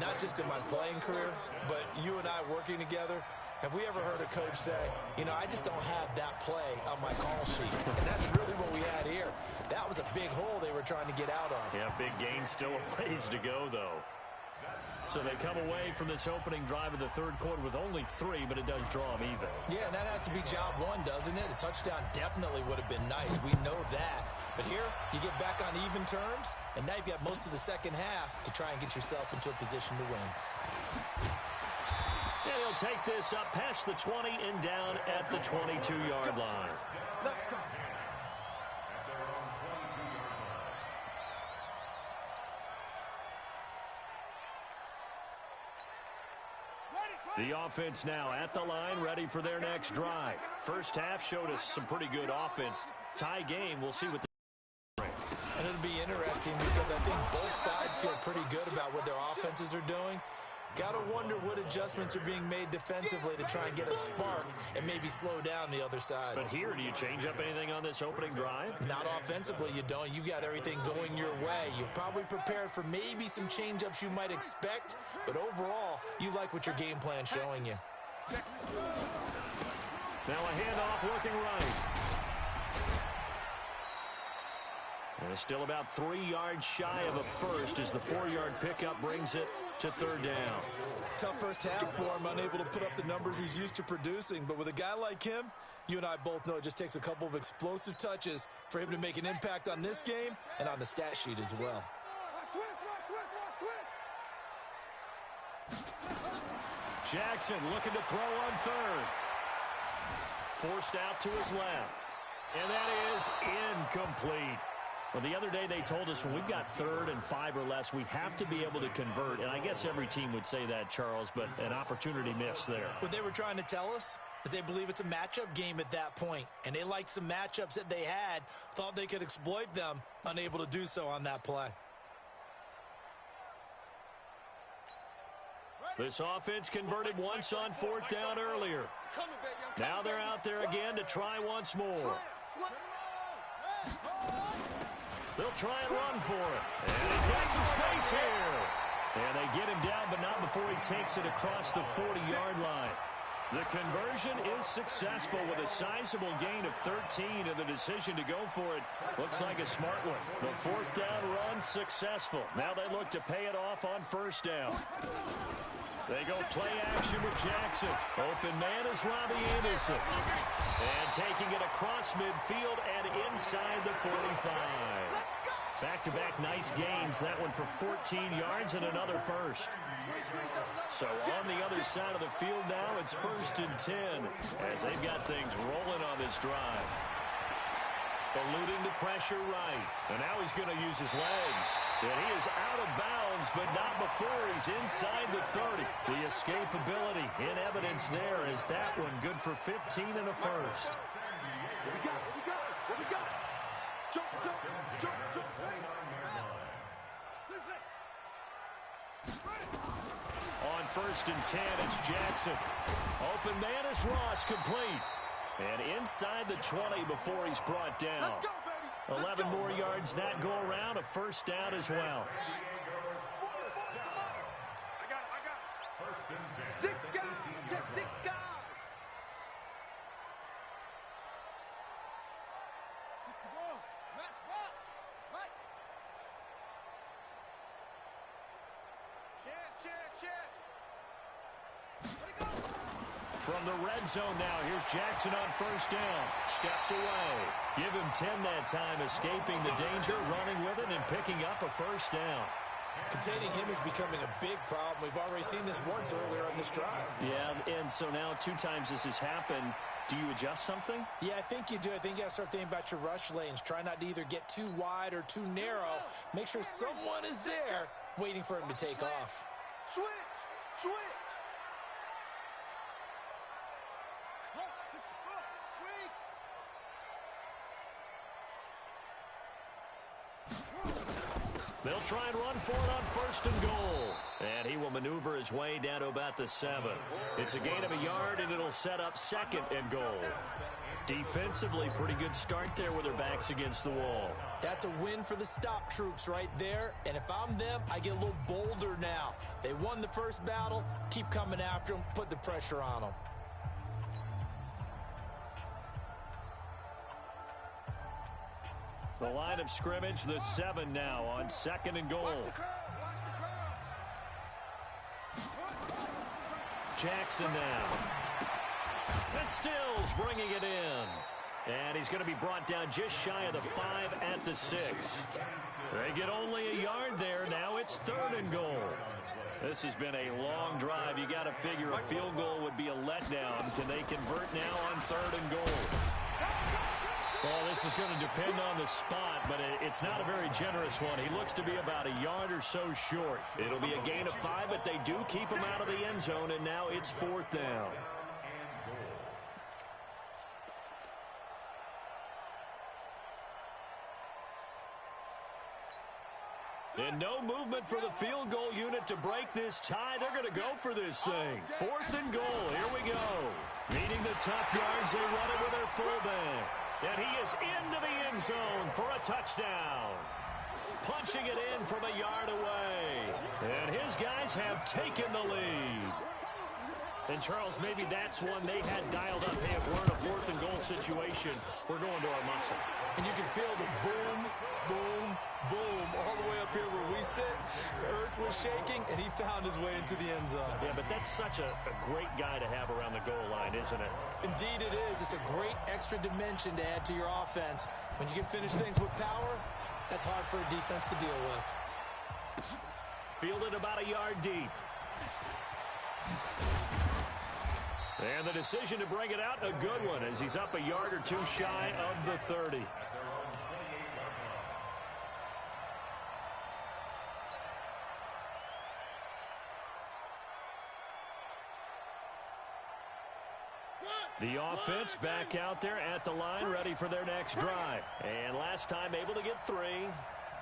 not just in my playing career, but you and I working together, have we ever heard a coach say, you know, I just don't have that play on my call sheet. And that's really what we had here. That was a big hole they were trying to get out of. Yeah, big gain, still a ways to go, though. So they come away from this opening drive of the third quarter with only 3, but it does draw them even. Yeah, and that has to be job one, doesn't it? A touchdown definitely would have been nice. We know that. But here, you get back on even terms, and now you've got most of the second half to try and get yourself into a position to win. And he'll take this up past the 20 and down at the 22-yard line. Let's go. The offense now at the line, ready for their next drive. First half showed us some pretty good offense. Tie game, we'll see what the and it'll be interesting because I think both sides feel pretty good about what their offenses are doing. Got to wonder what adjustments are being made defensively to try and get a spark and maybe slow down the other side. But here, do you change up anything on this opening drive? Not offensively, you don't. You got everything going your way. You've probably prepared for maybe some change-ups you might expect, but overall, you like what your game plan's showing you. Now a handoff looking right. And it's still about 3 yards shy of a first as the 4-yard pickup brings it to third down. Tough first half for him, unable to put up the numbers he's used to producing. But with a guy like him, you and I both know it just takes a couple of explosive touches for him to make an impact on this game and on the stat sheet as well. Jackson looking to throw on third. Forced out to his left. And that is incomplete. Well, the other day they told us when we've got 3rd and 5 or less, we have to be able to convert. And I guess every team would say that, Charles, but an opportunity missed there. What they were trying to tell us is they believe it's a matchup game at that point. And they liked some matchups that they had, thought they could exploit them, unable to do so on that play. This offense converted once on 4th down earlier. Now they're out there again to try once more. They'll try and run for it. And he's got some space here. And they get him down, but not before he takes it across the 40-yard line. The conversion is successful with a sizable gain of 13, and the decision to go for it looks like a smart one. The 4th down run successful. Now they look to pay it off on 1st down. They go play action with Jackson. Open man is Robbie Anderson. And taking it across midfield and inside the 45. Back-to-back nice gains. That one for 14 yards and another first. So on the other side of the field now, it's 1st and 10 as they've got things rolling on this drive. Eluding the pressure right. And now he's going to use his legs. And he is out of bounds, but not before he's inside the 30. The escapability in evidence there is that one good for 15 and a first. What we got? What we got? What we got? Jump, jump, jump, jump. On 1st and 10, it's Jackson. Open man is Ross, complete. And inside the 20 before he's brought down. 11 more yards that go around, a first down as well. I got it. 1st and 10. Six guys. Just 6 guys. Match box. Right. Chance. Let it go. From the red zone now, here's Jackson on 1st down. Steps away. Give him 10 that time, escaping the danger, running with it, and picking up a first down. Containing him is becoming a big problem. We've already seen this once earlier on this drive. Yeah, and so now 2 times this has happened. Do you adjust something? Yeah, I think you do. I think you got to start thinking about your rush lanes. Try not to either get too wide or too narrow. Make sure someone is there waiting for him to take off. Switch. They'll try and run for it on 1st and goal. And he will maneuver his way down to about the 7. It's a gain of a yard, and it'll set up 2nd and goal. Defensively, pretty good start there with their backs against the wall. That's a win for the stop troops right there. And if I'm them, I get a little bolder now. They won the first battle. Keep coming after them. Put the pressure on them. The line of scrimmage, the 7 now on 2nd and goal. Jackson now. And Stills bringing it in. And he's going to be brought down just shy of the 5 at the 6. They get only a yard there. Now it's 3rd and goal. This has been a long drive. You got to figure a field goal would be a letdown. Can they convert now on 3rd and goal? Well, this is going to depend on the spot, but it's not a very generous one. He looks to be about a yard or so short. It'll be a gain of 5, but they do keep him out of the end zone, and now it's 4th down. And no movement for the field goal unit to break this tie. They're going to go for this thing. 4th and goal. Here we go. Meeting the tough yards. They run it with their fullback. And he is into the end zone for a touchdown. Punching it in from a yard away. And his guys have taken the lead. And, Charles, maybe that's one they had dialed up. Hey, if we're in a 4th and goal situation, we're going to our muscle. And you can feel the boom, boom, boom all the way up here where we sit. The earth was shaking, and he found his way into the end zone. Yeah, but that's such a great guy to have around the goal line, isn't it? Indeed it is. It's a great extra dimension to add to your offense. When you can finish things with power, that's hard for a defense to deal with. Fielded about a yard deep. And the decision to bring it out, a good one, as he's up a yard or 2 shy of the 30. The offense back out there at the line, ready for their next drive. And last time able to get 3.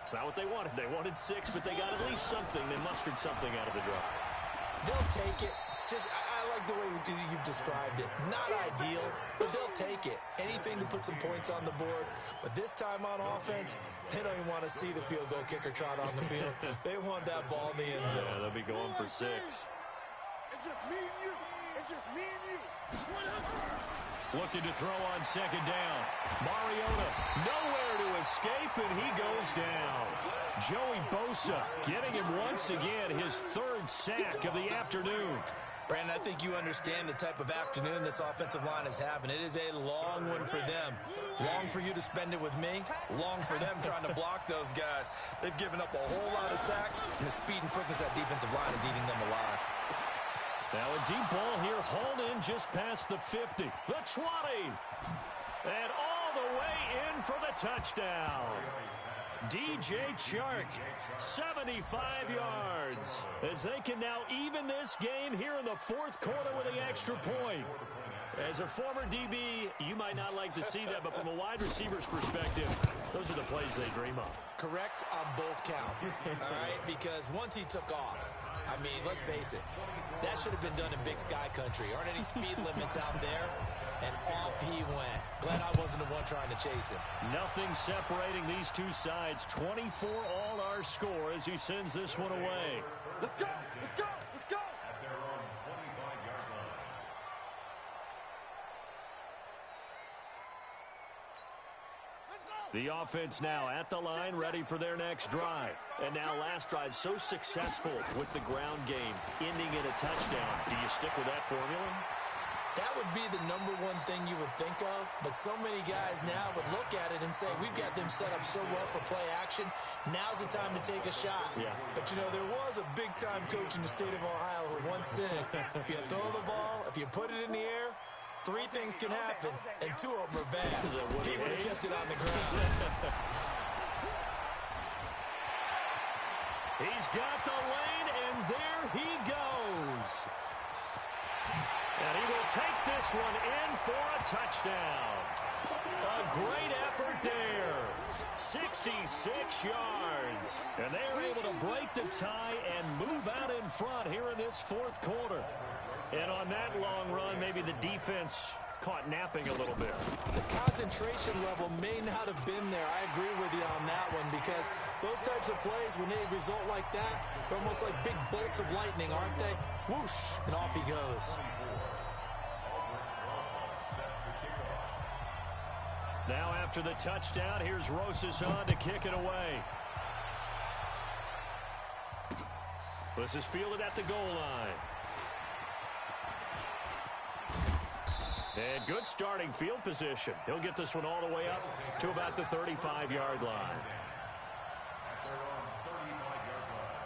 It's not what they wanted. They wanted 6, but they got at least something. They mustered something out of the drive. They'll take it. I like the way you've described it. Not ideal, but they'll take it. Anything to put some points on the board. But this time on offense, they don't even want to see the field goal kicker trot on the field. They want that ball in the end zone. Yeah, they'll be going for 6. It's just me and you. It's just me and you. Looking to throw on 2nd down. Mariota nowhere to escape, and he goes down. Joey Bosa getting him once again, his 3rd sack of the afternoon. Brandon, I think you understand the type of afternoon this offensive line is having. It is a long one for them. Long for you to spend it with me. Long for them trying to block those guys. They've given up a whole lot of sacks, and the speed and quickness of that defensive line is eating them alive. Now a deep ball here, hauled in just past the 50. The 20. And all the way in for the touchdown. DJ Chark, 75 yards, as they can now even this game here in the fourth quarter with the extra point. As a former DB, you might not like to see that, but from a wide receiver's perspective, those are the plays they dream of. Correct on both counts, all right? Because once he took off, I mean, let's face it, that should have been done in Big Sky Country. Aren't any speed limits out there? And off he went. Glad I wasn't the one trying to chase him. Nothing separating these two sides. 24 all our score as he sends this one away. Let's go! Let's go! Let's go! At their own 25-yard line. Let's go! The offense now at the line, ready for their next drive. And now last drive so successful with the ground game, ending in a touchdown. Do you stick with that formula? That would be the number one thing you would think of, but so many guys now would look at it and say, we've got them set up so well for play action, now's the time to take a shot. Yeah. But, you know, there was a big-time coach in the state of Ohio who once said, if you throw the ball, if you put it in the air, 3 things can happen, and 2 of them are bad. He would have kept it on the ground. He's got the lane, and there he goes. And he will take this one in for a touchdown. A great effort there. 66 yards. And they're able to break the tie and move out in front here in this fourth quarter. And on that long run, maybe the defense caught napping a little bit. The concentration level may not have been there. I agree with you on that one, because those types of plays, when they result like that, they're almost like big bolts of lightning, aren't they? Whoosh, and off he goes. Now after the touchdown, here's Rosas on to kick it away. This is fielded at the goal line. And good starting field position. He'll get this one all the way up to about the 35-yard line. At their own 35-yard line.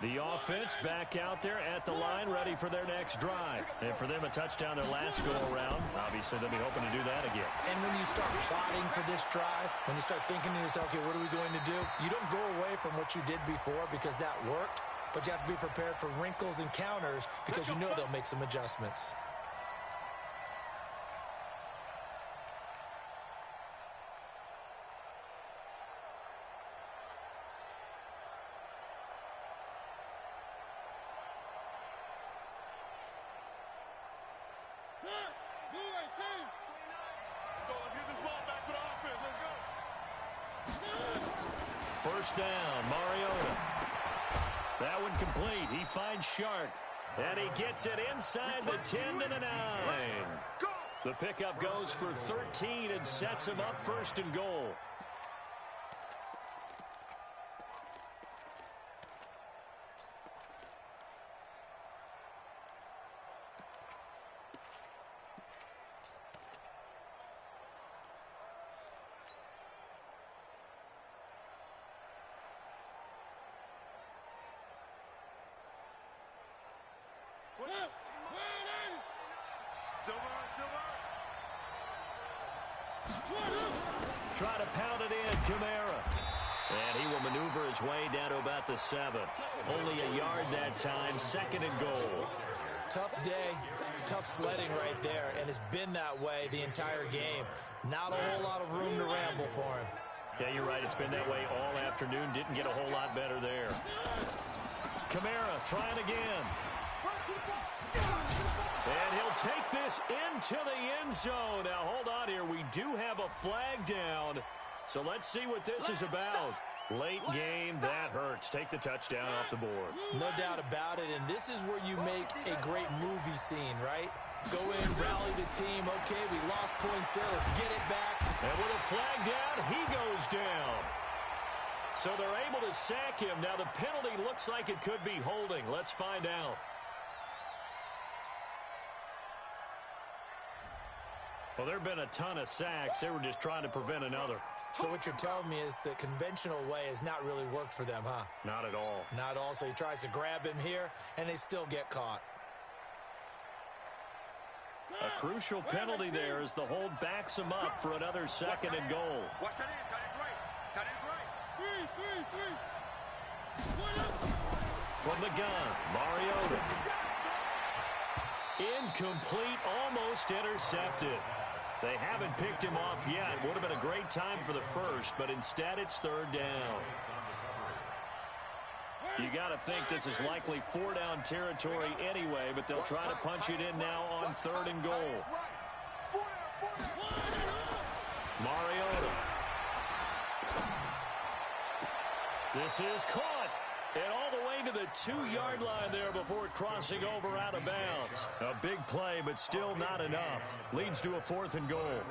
The offense back out there at the line, ready for their next drive. And for them, a touchdown their last go-around. Obviously, they'll be hoping to do that again. And when you start plotting for this drive, when you start thinking to yourself, okay, what are we going to do? You don't go away from what you did before because that worked, but you have to be prepared for wrinkles and counters because you know they'll make some adjustments. First down, Mariota. That one complete. He finds Shark. And he gets it inside the 10 to the 9. The pickup goes for 13 and sets him up first and goal. Try to pound it in, Kamara. And he will maneuver his way down to about the 7. Only a yard that time, second and goal. Tough day, tough sledding right there, and it's been that way the entire game. Not a whole lot of room to ramble for him. Yeah, you're right. It's been that way all afternoon. Didn't get a whole lot better there. Kamara trying again. And he'll take this into the end zone. Now, hold on here. We do have a flag down. So let's see what this is about. Late game, that hurts. Take the touchdown off the board. No doubt about it. And this is where you make a great movie scene, right? Go in, rally the team. Okay, we lost points there. Let's get it back. And with a flag down, he goes down. So they're able to sack him. Now the penalty looks like it could be holding. Let's find out. Well, there have been a ton of sacks. They were just trying to prevent another. So what you're telling me is the conventional way has not really worked for them, huh? Not at all. Not at all. So he tries to grab him here, and they still get caught. A crucial penalty there as the hold backs him up for another second and goal. Watch that in. Tight end's right. Tight end's right. From the gun, Mariota. Incomplete, almost intercepted. They haven't picked him off yet. Would have been a great time for the first, but instead it's third down. You got to think this is likely four-down territory anyway, but they'll try to punch it in now on third and goal. Mariota. This is caught. And all the way to the 2-yard line there before crossing over out of bounds. A big play, but still not enough. Leads to a fourth and goal.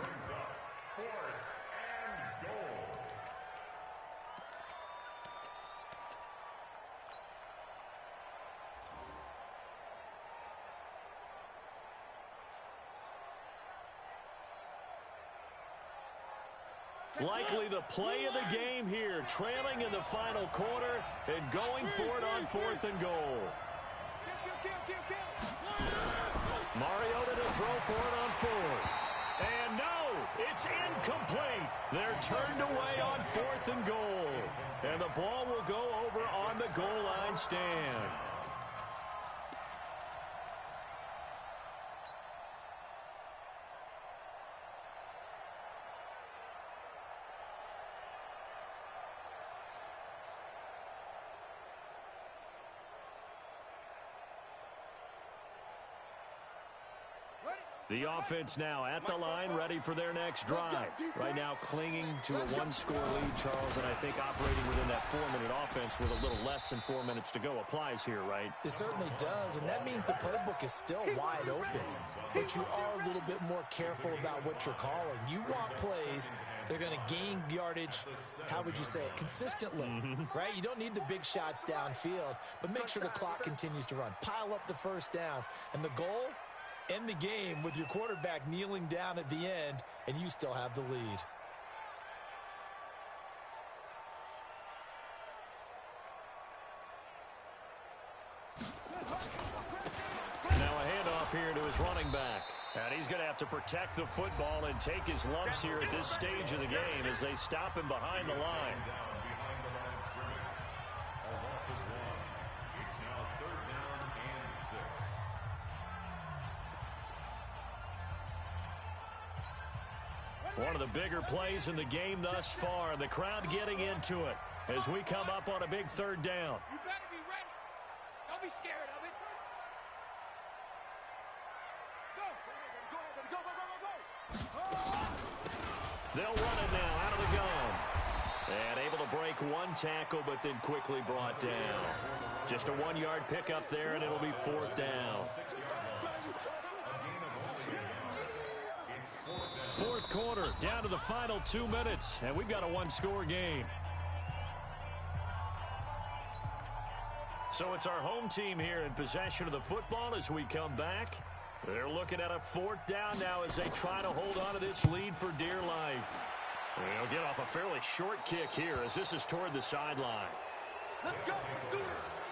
Likely the play of the game here, trailing in the final quarter and going for it on fourth and goal. Mariota to throw for it on fourth. And no, it's incomplete. They're turned away on fourth and goal. And the ball will go over on the goal line stand. The offense now at the line, ready for their next drive. Right now clinging to a one-score lead, Charles, and I think operating within that 4-minute offense with a little less than 4 minutes to go applies here, right? It certainly does, and that means the playbook is still wide open. But you are a little bit more careful about what you're calling. You want plays they're going to gain yardage, how would you say it, consistently, right? You don't need the big shots downfield, but make sure the clock continues to run. Pile up the first downs, and the goal, end the game with your quarterback kneeling down at the end, and you still have the lead. Now a handoff here to his running back. And he's going to have to protect the football and take his lumps here at this stage of the game as they stop him behind the line. One of the bigger plays in the game thus far. The crowd getting into it as we come up on a big third down. You better be ready. Don't be scared of it. Go. Go. They'll run it now out of the gun. And able to break one tackle, but then quickly brought down. Just a 1-yard pickup there, and it'll be fourth down. Fourth quarter, down to the final 2 minutes, and we've got a one-score game. So it's our home team here in possession of the football as we come back. They're looking at a fourth down now as they try to hold on to this lead for dear life. They'll get off a fairly short kick here as this is toward the sideline. Let's go. Do it.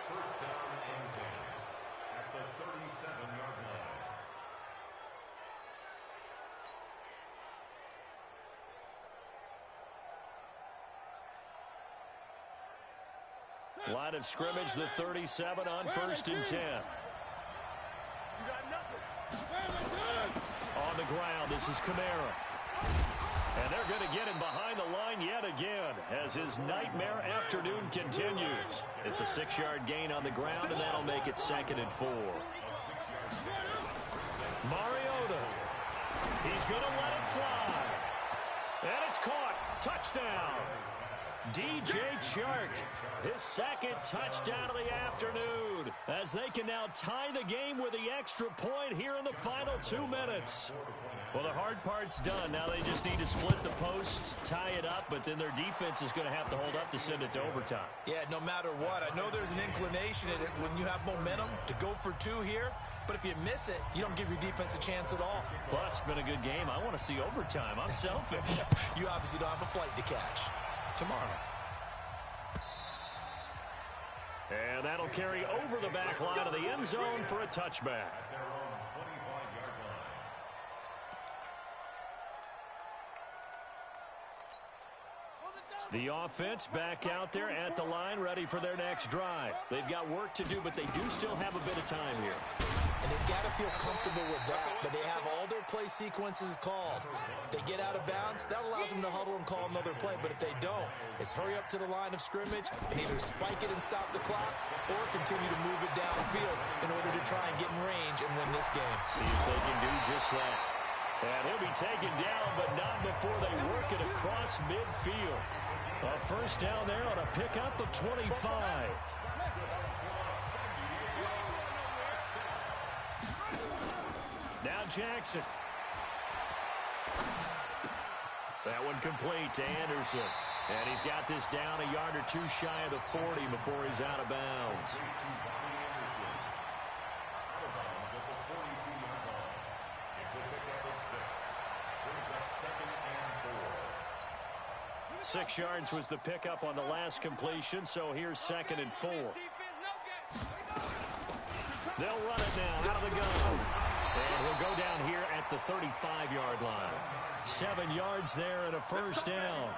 First down and 10 at the 37-yard line. Line of scrimmage, the 37 on first and 10. You got nothing. On the ground, this is Kamara. And they're going to get him behind the line yet again as his nightmare afternoon continues. It's a 6-yard gain on the ground, and that'll make it 2nd and 4. Mariota. He's going to let it fly. And it's caught. Touchdown. DJ Chark, his second touchdown of the afternoon, as they can now tie the game with the extra point here in the final 2 minutes. Well, the hard part's done. Now they just need to split the posts, tie it up, but then their defense is going to have to hold up to send it to overtime. Yeah, no matter what. I know there's an inclination in it when you have momentum to go for 2 here, but if you miss it, you don't give your defense a chance at all. Plus, it's been a good game. I want to see overtime. I'm selfish. You obviously don't have a flight to catch. Tomorrow. And that'll carry over the back line of the end zone for a touchback. The offense back out there at the line, ready for their next drive. They've got work to do, but they do still have a bit of time here. And they've got to feel comfortable with that, but they have all their play sequences called. If they get out of bounds, that allows them to huddle and call another play, but if they don't, it's hurry up to the line of scrimmage and either spike it and stop the clock or continue to move it downfield in order to try and get in range and win this game. See if they can do just that. And he'll be taken down, but not before they work it across midfield. A first down there on a pickup of 25. Now Jackson. That one complete to Anderson. And he's got this down a yard or 2 shy of the 40 before he's out of bounds. 6 yards was the pickup on the last completion, so here's 2nd and 4. They'll run it now out of the gun. And he'll go down here at the 35-yard line. 7 yards there and a first down.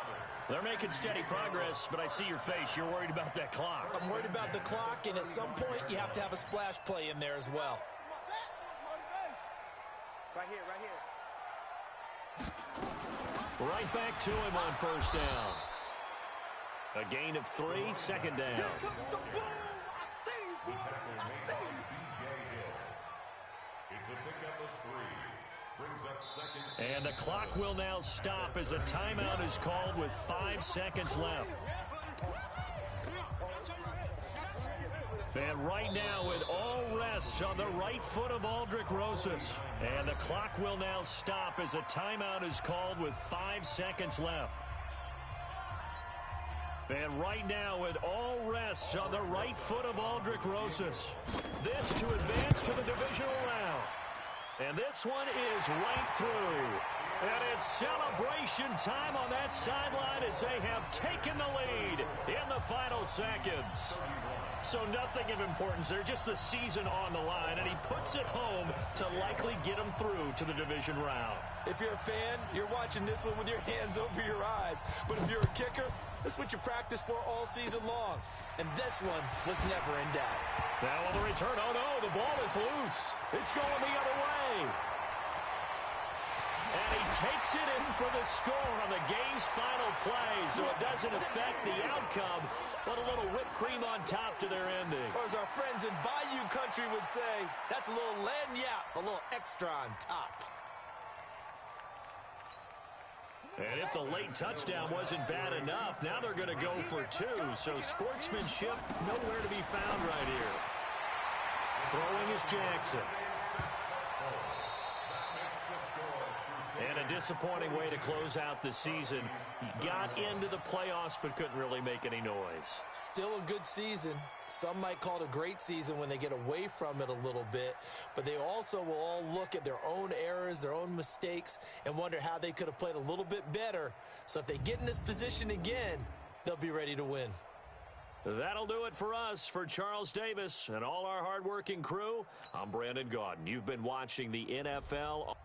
They're making steady progress, but I see your face. You're worried about that clock. I'm worried about the clock, and at some point you have to have a splash play in there as well. Right here, right here. Right back to him on first down. A gain of 3, 2nd down. It's a pickup of 3. Brings up 2nd. And the clock will now stop as a timeout is called with 5 seconds left. And right now it all rests on the right foot of Aldrick Rosas. And the clock will now stop as a timeout is called with 5 seconds left. And right now it all rests on the right foot of Aldrick Rosas. This to advance to the divisional round. And this one is right through. And it's celebration time on that sideline as they have taken the lead in the final seconds. So nothing of importance there, just the season on the line, and he puts it home to likely get them through to the division round. If you're a fan, you're watching this one with your hands over your eyes. But if you're a kicker, this is what you practice for all season long. And this one was never in doubt. Now on the return, oh no, the ball is loose. It's going the other way. And he takes it in for the score on the game's final play, so it doesn't affect the outcome, but a little whipped cream on top to their ending. Or as our friends in Bayou country would say, that's a little lagniappe, a little extra on top. And if the late touchdown wasn't bad enough, now they're going to go for 2, so sportsmanship nowhere to be found right here. Throwing is Jackson. And a disappointing way to close out the season. He got into the playoffs but couldn't really make any noise. Still a good season. Some might call it a great season when they get away from it a little bit. But they also will all look at their own errors, their own mistakes, and wonder how they could have played a little bit better. So if they get in this position again, they'll be ready to win. That'll do it for us. For Charles Davis and all our hardworking crew, I'm Brandon Gaudin. You've been watching the NFL.